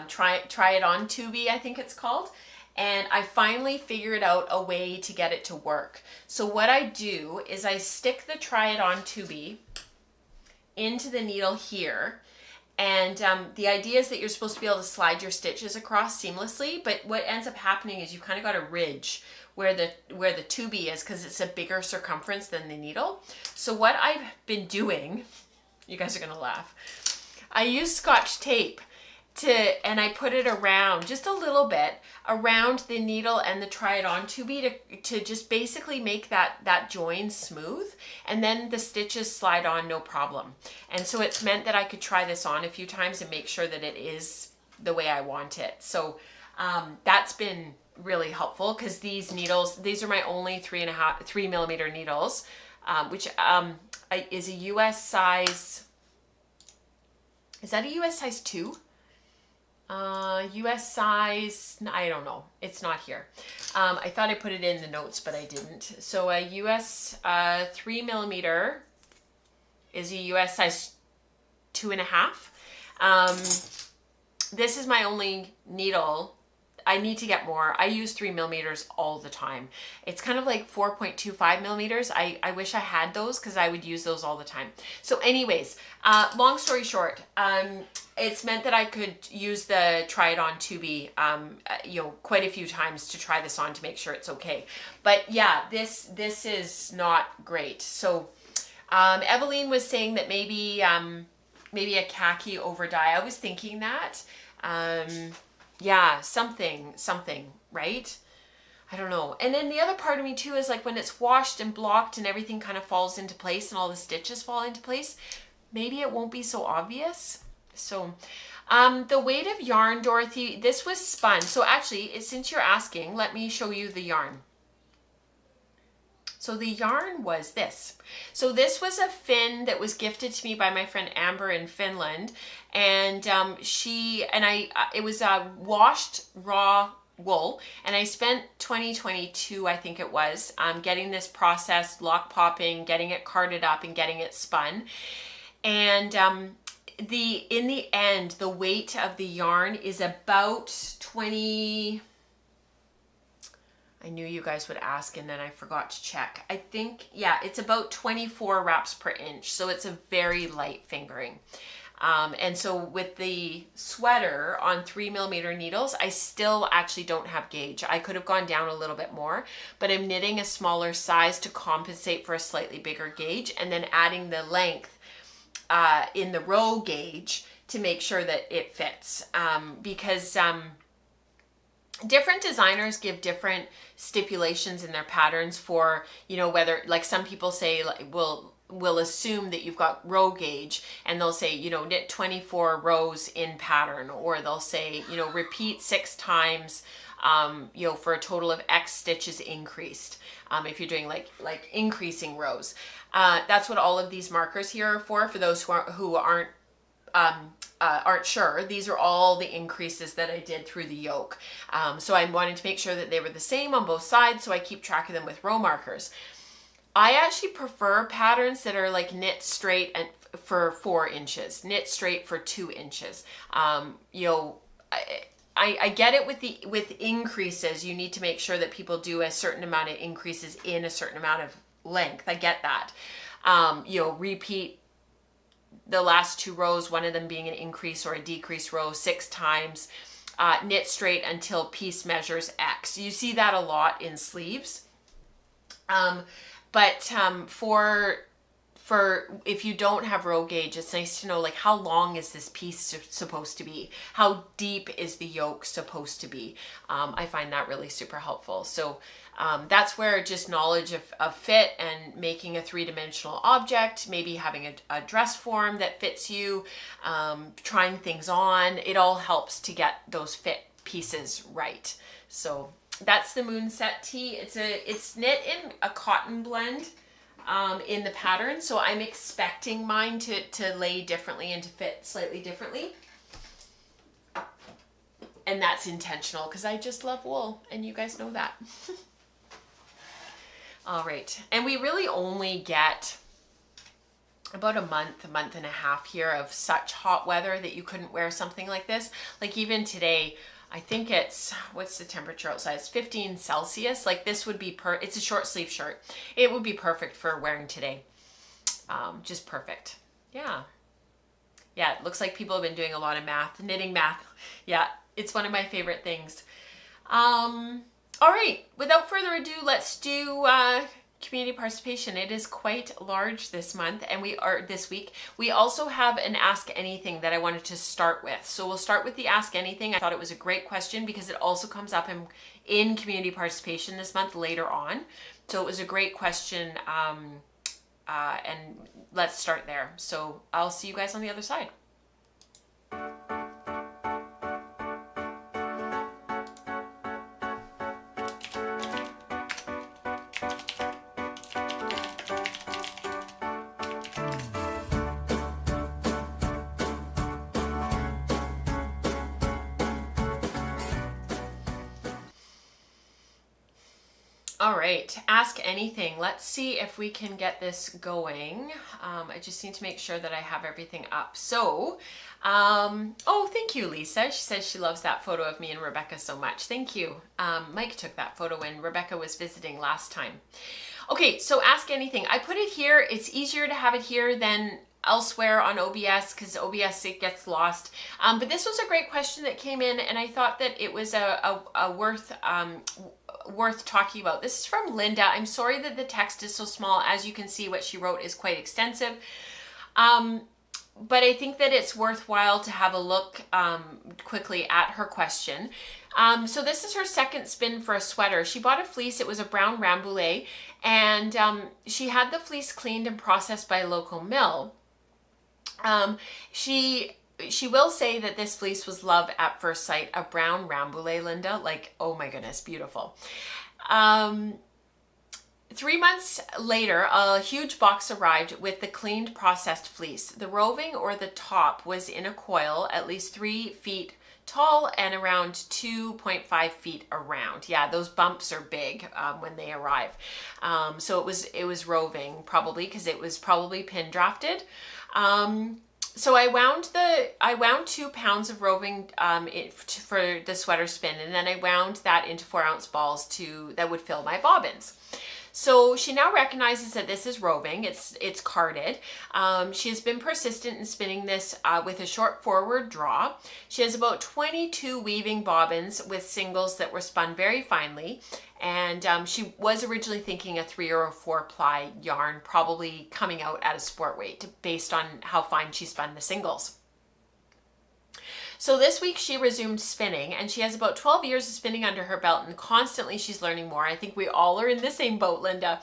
try it on Tubi, I think it's called. And I finally figured out a way to get it to work. So what I do is I stick the try it on Tubi into the needle here. And the idea is that you're supposed to be able to slide your stitches across seamlessly, but what ends up happening is you kind of got a ridge where the Tubi is, because it's a bigger circumference than the needle. So what I've been doing, you guys are gonna laugh, I use Scotch tape and I put it around, just a little bit, around the needle and the try it on Tubi to just basically make that join smooth, and then the stitches slide on no problem. And so it's meant that I could try this on a few times and make sure that it is the way I want it. So that's been really helpful, because these needles, these are my only 3 millimeter needles, which is a US size, is that a US size 2? US size, I don't know. It's not here. I thought I put it in the notes, but I didn't. So a US 3 millimeter is a US size 2.5. This is my only needle. I need to get more. I use 3 millimeters all the time. It's kind of like 4.25 millimeters. I wish I had those, because I would use those all the time. So anyways, long story short, it's meant that I could use the try it on Tubi, quite a few times to try this on to make sure it's okay. But yeah, this is not great. So Eveline was saying that maybe a khaki over dye. I was thinking that. Yeah, something, right? I don't know. And then the other part of me too is like, when it's washed and blocked and everything kind of falls into place and all the stitches fall into place, maybe it won't be so obvious. So the weight of yarn, Dorothy, this was spun. So actually, since you're asking, let me show you the yarn. So the yarn was this. So this was a fin that was gifted to me by my friend Amber in Finland, and it was washed raw wool, and I spent 2022, I think it was, getting this processed, lock popping, getting it carded up, and getting it spun. And in the end, the weight of the yarn is about 20. I knew you guys would ask, and then I forgot to check. I think, yeah, it's about 24 wraps per inch. So it's a very light fingering. And so with the sweater on 3 millimeter needles, I still actually don't have gauge. I could have gone down a little bit more, but I'm knitting a smaller size to compensate for a slightly bigger gauge, and then adding the length in the row gauge to make sure that it fits. Because different designers give different stipulations in their patterns for, whether, like, some people say, like, will assume that you've got row gauge, and they'll say, knit 24 rows in pattern, or they'll say, repeat 6 times, for a total of X stitches increased. If you're doing like increasing rows, that's what all of these markers here are for those who aren't sure. These are all the increases that I did through the yoke. So I'm wanting to make sure that they were the same on both sides, so I keep track of them with row markers. I actually prefer patterns that are like knit straight and for 4 inches, knit straight for 2 inches. I I get it with increases. You need to make sure that people do a certain amount of increases in a certain amount of length. I get that. Repeat the last 2 rows, one of them being an increase or a decrease row 6 times. Knit straight until piece measures X. You see that a lot in sleeves. For if you don't have row gauge, it's nice to know, like, how long is this piece supposed to be? How deep is the yoke supposed to be? I find that really super helpful. So that's where just knowledge of fit and making a 3-dimensional object, maybe having a dress form that fits you, trying things on, it all helps to get those fit pieces right. So that's the Moonset tee. It's knit in a cotton blend in the pattern, so I'm expecting mine to lay differently and to fit slightly differently. And that's intentional because I just love wool, and you guys know that. All right, and we really only get about a month and a half here of such hot weather that you couldn't wear something like this. Like even today, I think it's, what's the temperature outside? It's 15 Celsius. Like this would be it's a short sleeve shirt. It would be perfect for wearing today. Just perfect. Yeah. Yeah, it looks like people have been doing a lot of math, knitting math. Yeah, it's one of my favorite things. All right, without further ado, let's do community participation. It is quite large this month, and this week. We also have an Ask Anything that I wanted to start with. So we'll start with the Ask Anything. I thought it was a great question because it also comes up in community participation this month later on. So it was a great question, and let's start there. So I'll see you guys on the other side. All right, Ask Anything. Let's see if we can get this going. I just need to make sure that I have everything up. So, oh, thank you, Lisa. She says she loves that photo of me and Rebecca so much. Thank you. Mike took that photo when Rebecca was visiting last time. Okay, so Ask Anything. I put it here. It's easier to have it here than elsewhere on OBS because OBS, it gets lost. But this was a great question that came in, and I thought that it was worth talking about. This is from Linda. I'm sorry that the text is so small. As you can see, what she wrote is quite extensive. But I think that it's worthwhile to have a look quickly at her question. So this is her second spin for a sweater. She bought a fleece. It was a brown rambouillet, and she had the fleece cleaned and processed by a local mill. She will say that this fleece was love at first sight. A brown rambouillet, Linda. Like, oh my goodness, beautiful. 3 months later, a huge box arrived with the cleaned processed fleece. The roving, or the top, was in a coil at least 3 feet tall and around 2.5 feet around. Yeah, those bumps are big when they arrive. So it was roving probably because it was probably pin drafted. So I wound 2 pounds of roving for the sweater spin, and then I wound that into 4-ounce balls that would fill my bobbins. So she now recognizes that this is roving. It's carded. She has been persistent in spinning this with a short forward draw. She has about 22 weaving bobbins with singles that were spun very finely. And she was originally thinking a 3 or a 4 ply yarn, probably coming out at a sport weight based on how fine she spun the singles. So this week she resumed spinning, and she has about 12 years of spinning under her belt, and constantly she's learning more. I think we all are in the same boat, Linda.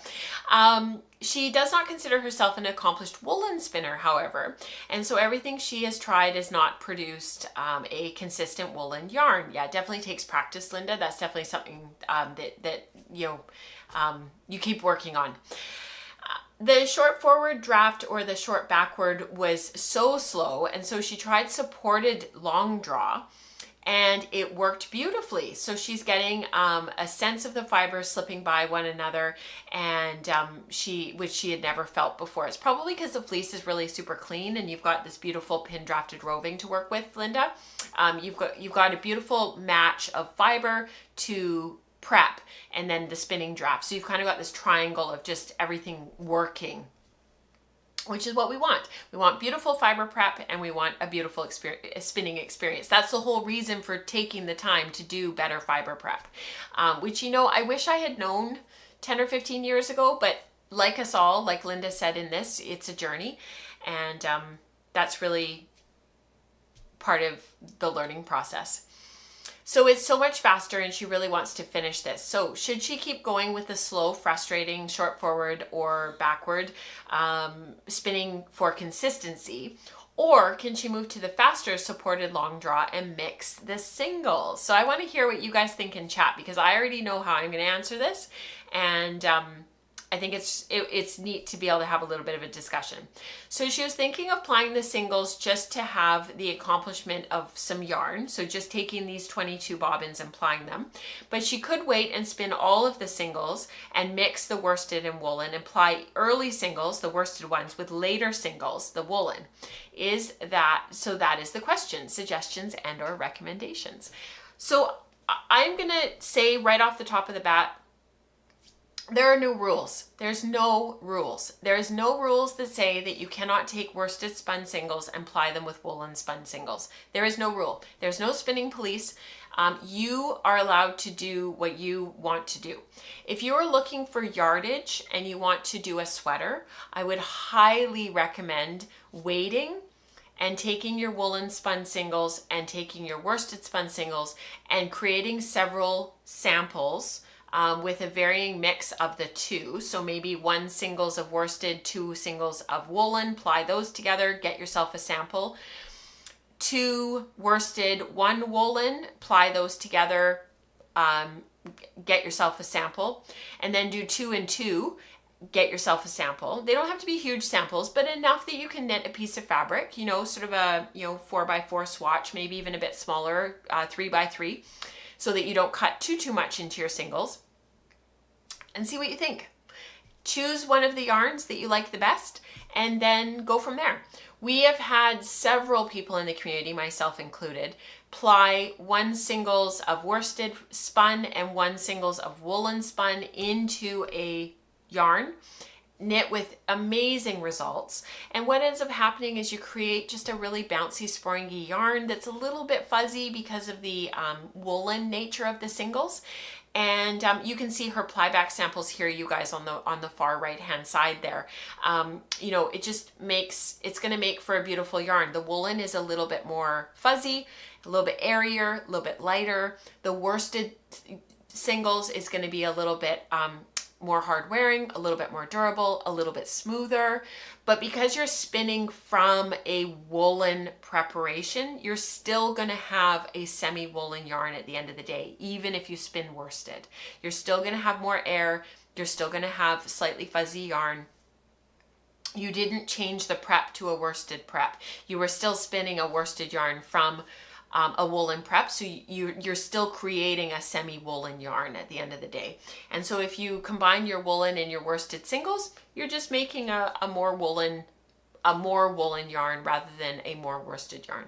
She does not consider herself an accomplished woolen spinner, however, and so everything she has tried has not produced a consistent woolen yarn. Yeah, it definitely takes practice, Linda. That's definitely something that you keep working on. The short forward draft or the short backward was so slow, and so she tried supported long draw, and it worked beautifully. So she's getting a sense of the fibers slipping by one another, and which she had never felt before. It's probably because the fleece is really super clean and you've got this beautiful pin drafted roving to work with, Linda. You've got a beautiful match of fiber to prep and then the spinning draft. So you've kind of got this triangle of just everything working, which is what we want. We want beautiful fiber prep and we want a beautiful spinning experience. That's the whole reason for taking the time to do better fiber prep, which, you know, I wish I had known 10 or 15 years ago, but like us all, like Linda said in this, it's a journey, and that's really part of the learning process. So it's so much faster and she really wants to finish this. So should she keep going with the slow, frustrating, short forward or backward spinning for consistency? Or can she move to the faster supported long draw and mix the singles? So I want to hear what you guys think in chat, because I already know how I'm going to answer this. And I think it's neat to be able to have a little bit of a discussion. So she was thinking of applying the singles just to have the accomplishment of some yarn. So just taking these 22 bobbins and applying them. But she could wait and spin all of the singles and mix the worsted and woolen, and apply early singles, the worsted ones, with later singles, the woolen. So that is the question, suggestions and or recommendations. So I'm going to say right off the top of the bat, there are no rules. There's no rules. There's no rules that say that you cannot take worsted spun singles and ply them with woolen spun singles. There is no rule. There's no spinning police. You are allowed to do what you want to do. If you are looking for yardage and you want to do a sweater, I would highly recommend waiting and taking your woolen spun singles and taking your worsted spun singles and creating several samples with a varying mix of the two. So maybe 1 singles of worsted, 2 singles of woolen, ply those together, get yourself a sample. 2 worsted, 1 woolen, ply those together, get yourself a sample. And then do 2 and 2, get yourself a sample. They don't have to be huge samples, but enough that you can knit a piece of fabric, you know, sort of a 4x4 swatch, maybe even a bit smaller, 3x3, so that you don't cut too much into your singles, and see what you think. Choose one of the yarns that you like the best and then go from there. We have had several people in the community, myself included, ply 1 singles of worsted spun and 1 singles of woolen spun into a yarn, knit with amazing results. And what ends up happening is you create just a really bouncy, springy yarn that's a little bit fuzzy because of the woolen nature of the singles. And you can see her plyback samples here, you guys, on the far right hand side there. You know, it's going to make for a beautiful yarn. The woolen is a little bit more fuzzy, a little bit airier, a little bit lighter. The worsted singles is going to be a little bit more hard wearing, a little bit more durable, a little bit smoother. But because you're spinning from a woolen preparation, you're still going to have a semi-woolen yarn at the end of the day, even if you spin worsted. You're still going to have more air. You're still going to have slightly fuzzy yarn. You didn't change the prep to a worsted prep. You were still spinning a worsted yarn from a woolen prep, so you're still creating a semi-woolen yarn at the end of the day. And so if you combine your woolen and your worsted singles, you're just making a more woolen yarn rather than a more worsted yarn.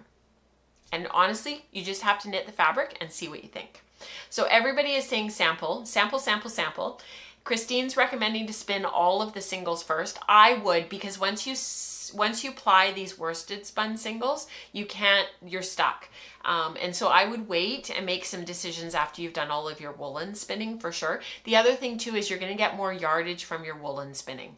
And honestly, you just have to knit the fabric and see what you think. So everybody is saying sample, sample, sample, sample. Christine's recommending to spin all of the singles first. I would, because once you ply these worsted spun singles, you're stuck. And so I would wait and make some decisions after you've done all of your woolen spinning for sure. The other thing too is you're going to get more yardage from your woolen spinning.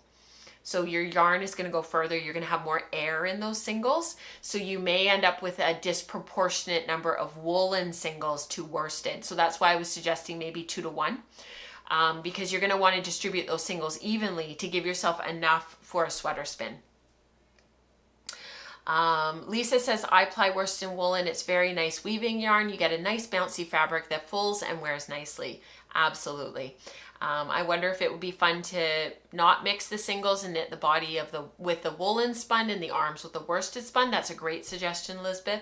So your yarn is going to go further. You're going to have more air in those singles. So you may end up with a disproportionate number of woolen singles to worsted. So that's why I was suggesting maybe 2 to 1. Because you're going to want to distribute those singles evenly to give yourself enough for a sweater spin. Lisa says, I ply worsted woolen. It's very nice weaving yarn. You get a nice bouncy fabric that folds and wears nicely. Absolutely. I wonder if it would be fun to not mix the singles and knit the body of with the woolen spun and the arms with the worsted spun. That's a great suggestion, Lisbeth.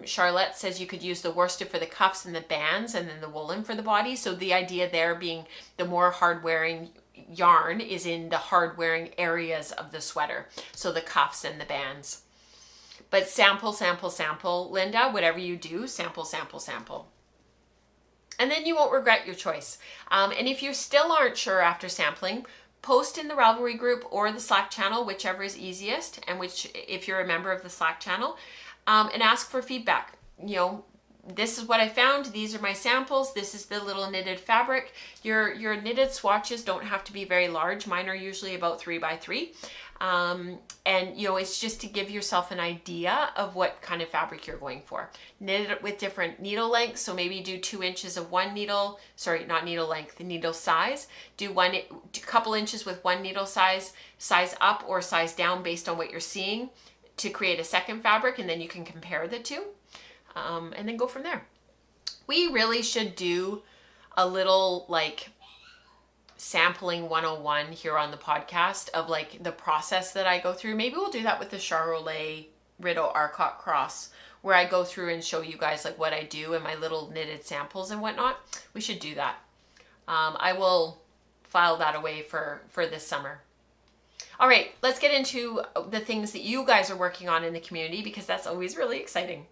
Charlotte says you could use the worsted for the cuffs and the bands and then the woolen for the body. So the idea there being the more hard wearing yarn is in the hard wearing areas of the sweater. So the cuffs and the bands. But sample, sample, sample, Linda, whatever you do, sample, sample, sample. And then you won't regret your choice. And if you still aren't sure after sampling, post in the Ravelry group or the Slack channel, whichever is easiest, and which, if you're a member of the Slack channel, and ask for feedback. You know, this is what I found. These are my samples. This is the little knitted fabric. Your knitted swatches don't have to be very large. Mine are usually about 3 by 3. And you know, it's just to give yourself an idea of what kind of fabric you're going for. Knit it with different needle lengths. So maybe do 2 inches of one needle, sorry, not needle length, the needle size. Do a couple inches with one needle size up or size down based on what you're seeing to create a second fabric, and then you can compare the two, and then go from there. We really should do a little like sampling 101 here on the podcast of like the process that I go through. Maybe we'll do that with the Charollais Rideau-Arcott cross, where I go through and show you guys like what I do and my little knitted samples and whatnot. We should do that. I will file that away for this summer. All right, let's get into the things that you guys are working on in the community, because that's always really exciting.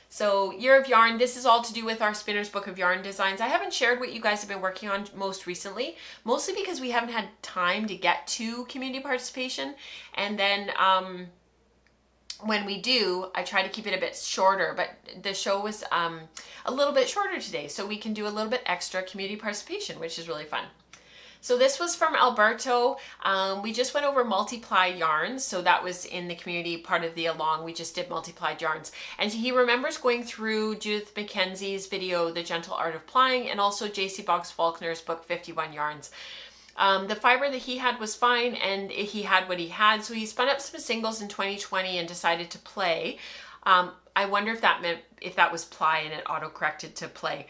So Year of Yarn, this is all to do with our Spinner's Book of Yarn designs. I haven't shared what you guys have been working on most recently, mostly because we haven't had time to get to community participation. And then when we do, I try to keep it a bit shorter, but the show was a little bit shorter today, so we can do a little bit extra community participation, which is really fun. So this was from Alberto. We just went over multiply yarns. So that was in the community part of the along. We just did multiplied yarns. And he remembers going through Judith McKenzie's video, The Gentle Art of Plying, and also JC Boggs Faulkner's book, 51 Yarns. The fiber that he had was fine, and he had what he had. So he spun up some singles in 2020 and decided to play. I wonder if that meant, if that was ply and it auto-corrected to play.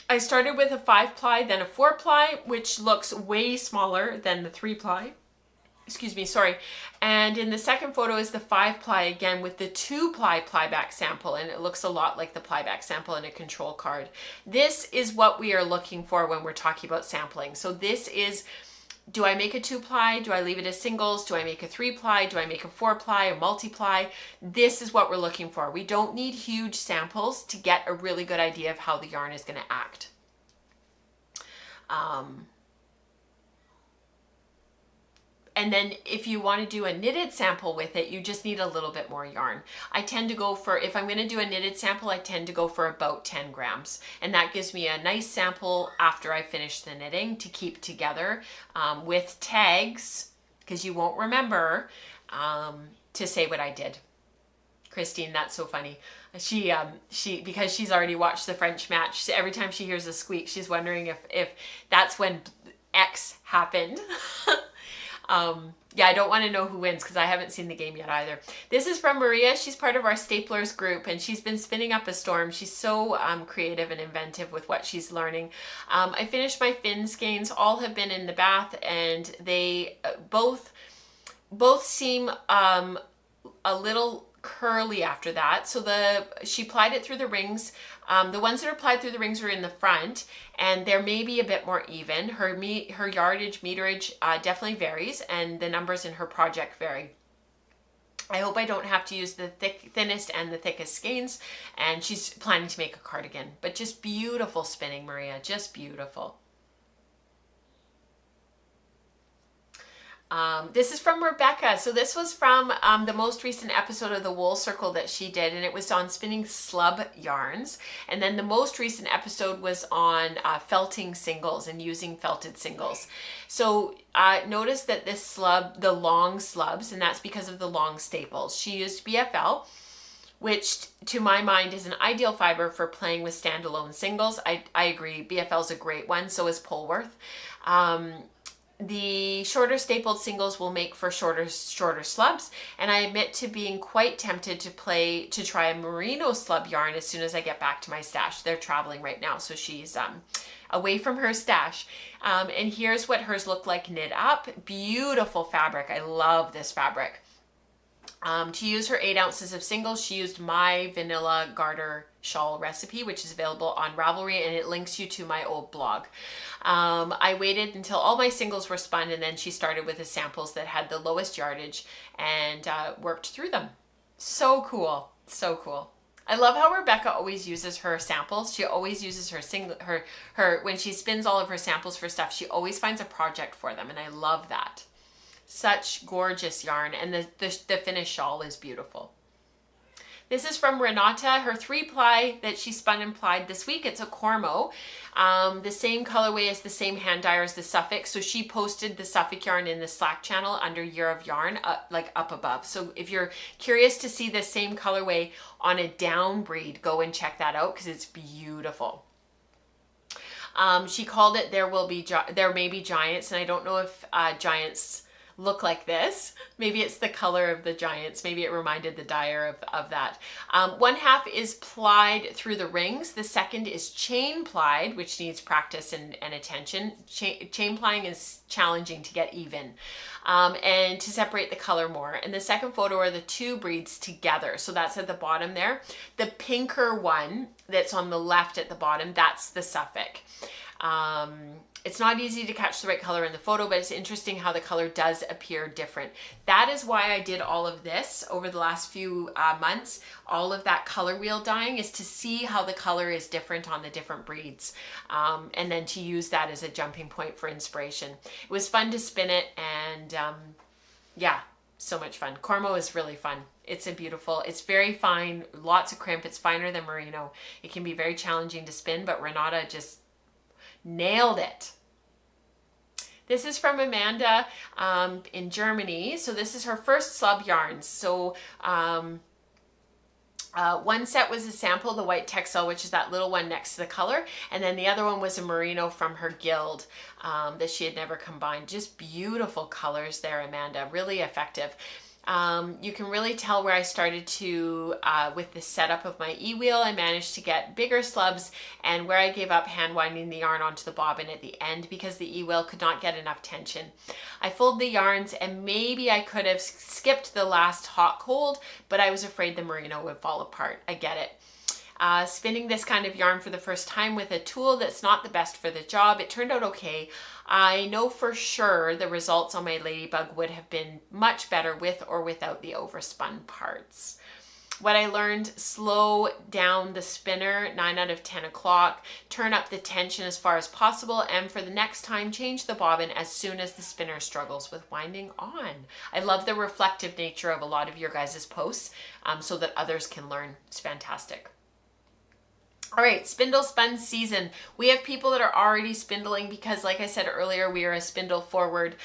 I started with a 5-ply, then a 4-ply, which looks way smaller than the 3-ply. Excuse me, sorry. And in the second photo is the 5-ply again with the 2-ply plyback sample, and it looks a lot like the plyback sample in a control card. This is what we are looking for when we're talking about sampling. So this is, do I make a 2-ply? Do I leave it as singles? Do I make a 3-ply? Do I make a 4-ply, a multiply? This is what we're looking for. We don't need huge samples to get a really good idea of how the yarn is going to act. And then if you want to do a knitted sample with it, you just need a little bit more yarn. I tend to go for, if I'm going to do a knitted sample, I tend to go for about 10 grams. And that gives me a nice sample after I finish the knitting to keep together with tags, because you won't remember to say what I did. Christine, that's so funny. She because she's already watched the French match, every time she hears a squeak, she's wondering if that's when X happened. Yeah, I don't want to know who wins because I haven't seen the game yet either. This is from Maria. She's part of our Staplers group, and she's been spinning up a storm. She's so creative and inventive with what she's learning. I finished my fin skeins. All have been in the bath, and they both seem a little curly after that. So she plied it through the rings. The ones that are plied through the rings are in the front, and they're maybe a bit more even. Her yardage, meterage definitely varies, and the numbers in her project vary. I hope I don't have to use the thinnest and the thickest skeins, and she's planning to make a cardigan. But just beautiful spinning, Maria, just beautiful. This is from Rebecca. So this was from the most recent episode of the Wool Circle that she did, and it was on spinning slub yarns. And then the most recent episode was on felting singles and using felted singles. So notice that this slub, the long slubs, and that's because of the long staples. She used BFL, which to my mind is an ideal fiber for playing with standalone singles. I agree. BFL is a great one. So is Polworth. the shorter stapled singles will make for shorter slubs, and I admit to being quite tempted to try a merino slub yarn as soon as I get back to my stash. They're traveling right now, so she's away from her stash. And here's what hers look like knit up. Beautiful fabric. I love this fabric. To use her 8 ounces of singles, she used my vanilla garter shawl recipe, which is available on Ravelry, and it links you to my old blog. I waited until all my singles were spun, and then she started with the samples that had the lowest yardage and worked through them. So cool. So cool. I love how Rebecca always uses her samples. She always uses her when she spins all of her samples for stuff, she always finds a project for them, and I love that. Such gorgeous yarn, and the finished shawl is beautiful. This is from Renata, her 3-ply that she spun and plied this week. It's a Cormo, the same colorway as the same hand dyer as the Suffolk. So she posted the Suffolk yarn in the Slack channel under Year of Yarn, like up above. So if you're curious to see the same colorway on a down breed, go and check that out because it's beautiful. She called it There May Be Giants, and I don't know if giants look like this. Maybe it's the color of the giants. Maybe it reminded the dyer of that. 1/2 is plied through the rings. The second is chain plied, which needs practice and attention. Chain plying is challenging to get even and to separate the color more. And the second photo are the 2 breeds together. So that's at the bottom there. The pinker one that's on the left at the bottom, that's the Suffolk. It's not easy to catch the right color in the photo, but it's interesting how the color does appear different. That is why I did all of this over the last few months. All of that color wheel dyeing is to see how the color is different on the different breeds, and then to use that as a jumping point for inspiration. It was fun to spin it, and yeah, so much fun. Cormo is really fun. It's it's very fine, lots of crimp. It's finer than merino. It can be very challenging to spin, but Renata just nailed it. This is from Amanda in Germany. So this is her first slub yarns. So one set was a sample, the white texel, which is that little one next to the color. And then the other one was a merino from her guild that she had never combined. Just beautiful colors there, Amanda. Really effective. You can really tell where I started to, with the setup of my e-wheel, I managed to get bigger slubs, and where I gave up hand winding the yarn onto the bobbin at the end because the e-wheel could not get enough tension. I folded the yarns, and maybe I could have skipped the last hot cold, but I was afraid the merino would fall apart. I get it. Spinning this kind of yarn for the first time with a tool that's not the best for the job, it turned out okay. I know for sure the results on my Ladybug would have been much better with or without the overspun parts. What I learned: slow down the spinner 9 out of 10 o'clock, turn up the tension as far as possible, and for the next time, change the bobbin as soon as the spinner struggles with winding on. I love the reflective nature of a lot of your guys' posts so that others can learn. It's fantastic. All right, spindle spun season. We have people that are already spindling because, like I said earlier, we are a spindle forward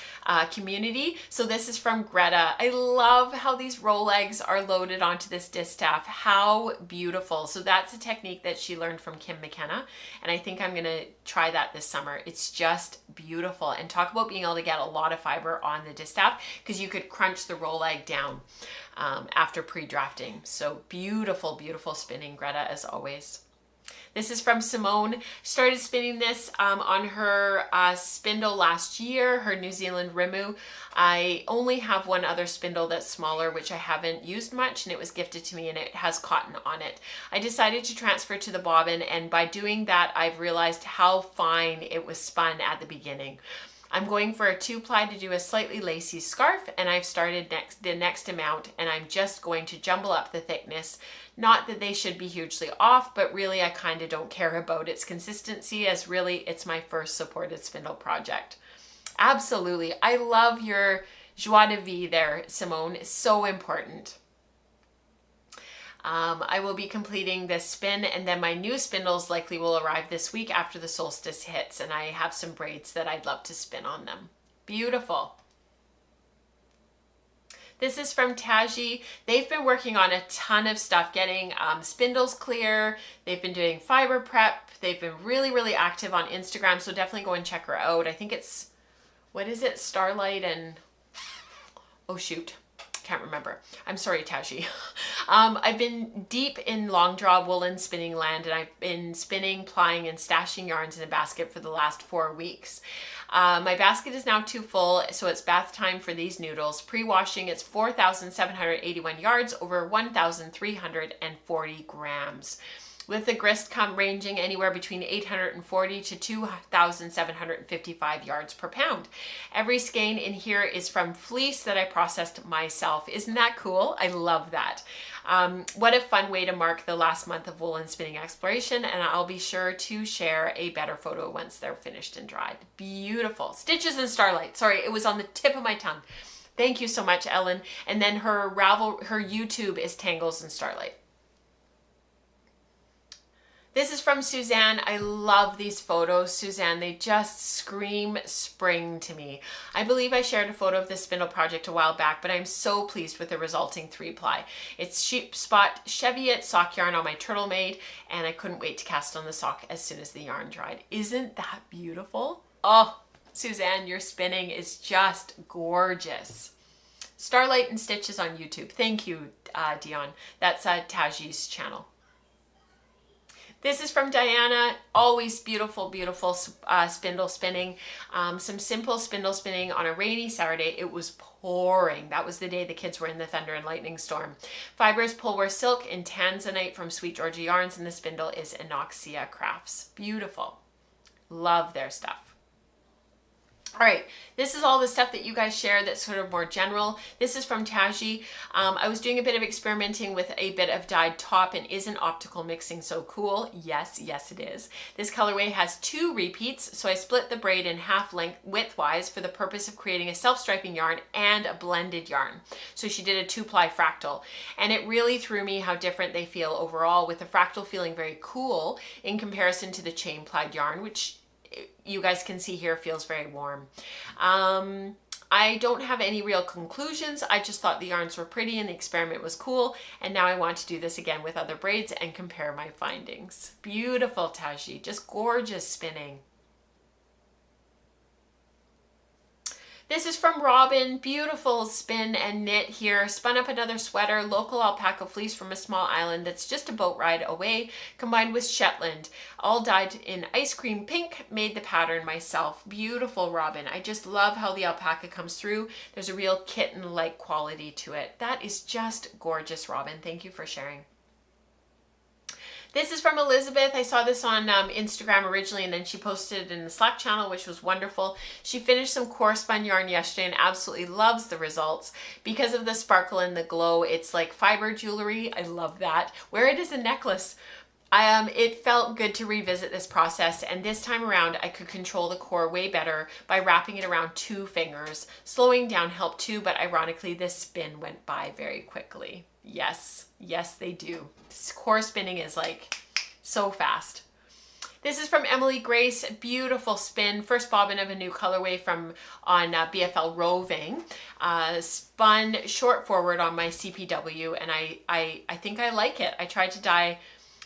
community. So this is from Greta. I love how these roll legs are loaded onto this distaff. How beautiful. So that's a technique that she learned from Kim McKenna, and I think I'm gonna try that this summer. It's just beautiful. And talk about being able to get a lot of fiber on the distaff, because you could crunch the roll leg down after pre-drafting. So beautiful, beautiful spinning, Greta, as always. This is from Simone. Started spinning this on her spindle last year, her New Zealand Rimu. I only have one other spindle that's smaller, which I haven't used much, and it was gifted to me, and it has cotton on it. I decided to transfer to the bobbin, and by doing that, I've realized how fine it was spun at the beginning. I'm going for a 2-ply to do a slightly lacy scarf, and I've started the next amount, and I'm just going to jumble up the thickness. Not that they should be hugely off, but really I kind of don't care about its consistency, as really it's my first supported spindle project. Absolutely. I love your joie de vivre there, Simone. It's so important. I will be completing this spin, and then my new spindles likely will arrive this week after the solstice hits, and I have some braids that I'd love to spin on them. Beautiful. This is from Taji. They've been working on a ton of stuff, getting spindles clear. They've been doing fiber prep. They've been really, really active on Instagram, so definitely go and check her out. I think it's what is it? Starlight and, oh shoot, can't remember. I'm sorry, Tashi. I've been deep in long draw woolen spinning land, and I've been spinning, plying, and stashing yarns in a basket for the last 4 weeks. My basket is now too full, so it's bath time for these noodles. Pre-washing, it's 4,781 yards over 1,340 grams. With the grist ranging anywhere between 840 to 2,755 yards per pound. Every skein in here is from fleece that I processed myself. Isn't that cool? I love that. What a fun way to mark the last month of woolen spinning exploration, and I'll be sure to share a better photo once they're finished and dried. Beautiful. Stitches and Starlight. Sorry, it was on the tip of my tongue. Thank you so much, Ellen. And then her YouTube is Tangles and Starlight. This is from Suzanne. I love these photos, Suzanne. They just scream spring to me. I believe I shared a photo of this spindle project a while back, but I'm so pleased with the resulting 3-ply. It's sheep spot Cheviot sock yarn on my Turtle Made, and I couldn't wait to cast on the sock as soon as the yarn dried. Isn't that beautiful? Oh, Suzanne, your spinning is just gorgeous. Starlight and Stitches on YouTube. Thank you, Dion. That's Taji's channel. This is from Diana. Always beautiful, beautiful spindle spinning. Some simple spindle spinning on a rainy Saturday. It was pouring. That was the day the kids were in the thunder and lightning storm. Fibers, Polware Silk and Tanzanite from Sweet Georgia Yarns, and the spindle is Inoxia Crafts. Beautiful. Love their stuff. All right, this is all the stuff that you guys share that's sort of more general. This is from Taji. I was doing a bit of experimenting with a bit of dyed top, and isn't optical mixing so cool? Yes, yes it is. This colorway has 2 repeats, so I split the braid in half length widthwise for the purpose of creating a self-striping yarn and a blended yarn. So she did a 2-ply fractal, and it really threw me how different they feel overall, with the fractal feeling very cool in comparison to the chain plied yarn, which you guys can see here feels very warm. I don't have any real conclusions. I just thought the yarns were pretty and the experiment was cool, and now I want to do this again with other braids and compare my findings. Beautiful, Taji, just gorgeous spinning. This is from Robin. Beautiful spin and knit here. Spun up another sweater, local alpaca fleece from a small island that's just a boat ride away, combined with Shetland. All dyed in ice cream pink. Made the pattern myself. Beautiful, Robin. I just love how the alpaca comes through. There's a real kitten-like quality to it. That is just gorgeous, Robin. Thank you for sharing. This is from Elizabeth. I saw this on Instagram originally, and then she posted it in the Slack channel, which was wonderful. She finished some core spun yarn yesterday and absolutely loves the results. Because of the sparkle and the glow, it's like fiber jewelry. I love that. Wear it as a necklace. It felt good to revisit this process, and this time around I could control the core way better by wrapping it around 2 fingers. Slowing down helped too, but ironically this spin went by very quickly. Yes, yes they do. Core spinning is like so fast. This is from Emily Grace. Beautiful spin. First bobbin of a new colorway from on BFL Roving. Spun short forward on my CPW, and I think I like it. I tried to dye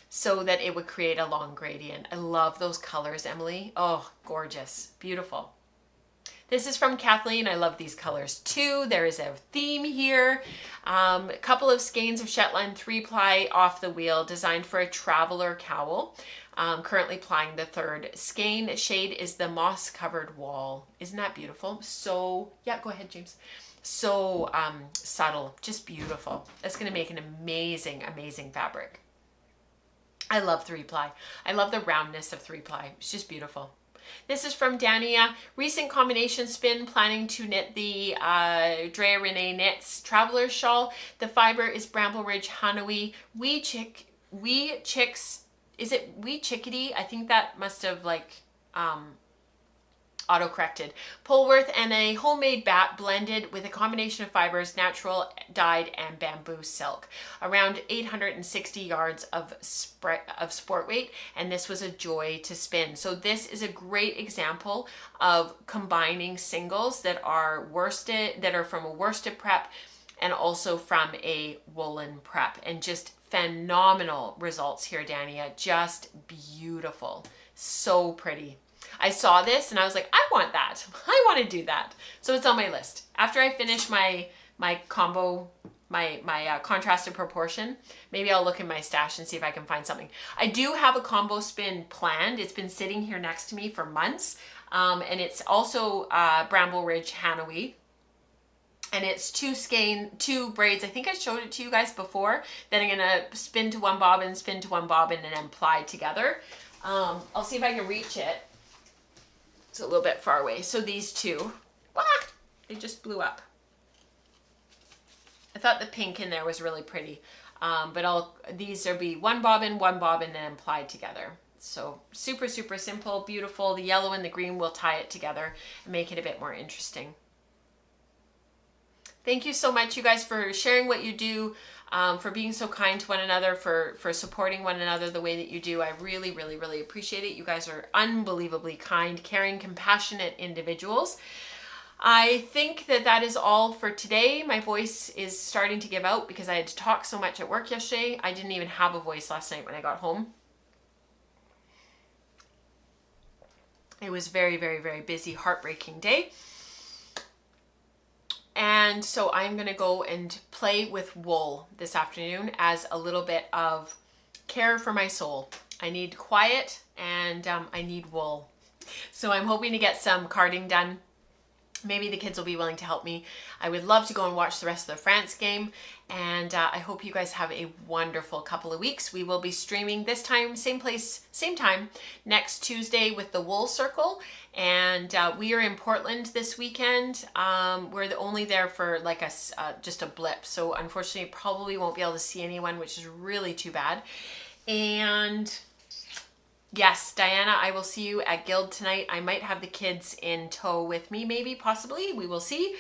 so that it would create a long gradient. I love those colors, Emily. Oh, gorgeous. Beautiful. This is from Kathleen. I love these colors too. There is a theme here. A couple of skeins of Shetland 3-ply off the wheel, designed for a traveler cowl. Currently plying the 3rd skein. Shade is the moss covered wall. Isn't that beautiful? So, yeah, go ahead, James. So subtle, just beautiful. That's gonna make an amazing, amazing fabric. I love 3-ply. I love the roundness of 3-ply. It's just beautiful. This is from Dania. Recent combination spin, planning to knit the Drea Renee Knits Traveler's Shawl. The fiber is Bramble Ridge Hanoi. Wee Chicks. Is it Wee Chickadee? I think that must have like auto-corrected. Polworth and a homemade bat blended with a combination of fibers, natural, dyed, and bamboo silk. Around 860 yards of sport weight, and this was a joy to spin. So this is a great example of combining singles that are worsted, that are from a worsted prep and also from a woolen prep, and just phenomenal results here, Dania. Just beautiful. So pretty. I saw this and I was like, I want that. I want to do that. So it's on my list. After I finish my combo, my contrasted proportion, maybe I'll look in my stash and see if I can find something. I do have a combo spin planned. It's been sitting here next to me for months. And it's also Bramble Ridge Hanoui. And it's two braids. I think I showed it to you guys before. Then I'm gonna spin to one bobbin, spin to one bobbin, and then ply together. I'll see if I can reach it. It's a little bit far away. So these two, they just blew up. I thought the pink in there was really pretty. But these will be one bobbin, and then plied together. So super, super simple, beautiful. The yellow and the green will tie it together and make it a bit more interesting. Thank you so much, you guys, for sharing what you do, for being so kind to one another, for supporting one another the way that you do. I really, really, really appreciate it. You guys are unbelievably kind, caring, compassionate individuals. I think that is all for today. My voice is starting to give out because I had to talk so much at work yesterday. I didn't even have a voice last night when I got home. It was very, very, very busy, heartbreaking day. And so I'm going to go and play with wool this afternoon as a little bit of care for my soul. I need quiet and I need wool. So I'm hoping to get some carding done. Maybe the kids will be willing to help me. I would love to go and watch the rest of the France game. And I hope you guys have a wonderful couple of weeks. We will be streaming this time, same place, same time, next Tuesday with the Wool Circle. And we are in Portland this weekend. We're only there for like just a blip. So unfortunately, probably won't be able to see anyone, which is really too bad. And yes, Diana, I will see you at Guild tonight. I might have the kids in tow with me, maybe, possibly. We will see.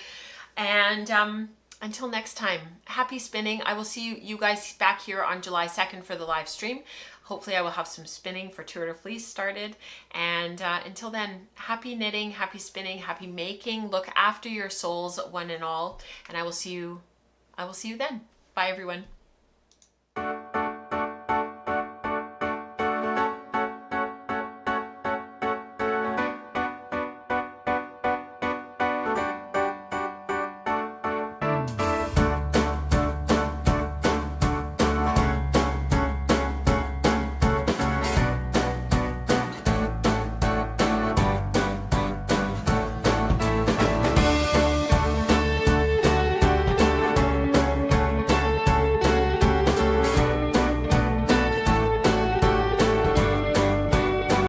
And until next time, happy spinning. I will see you guys back here on July 2nd for the live stream. Hopefully I will have some spinning for Tour de Fleece started. And until then, happy knitting, happy spinning, happy making. Look after your souls, one and all. And I will see you then. Bye, everyone.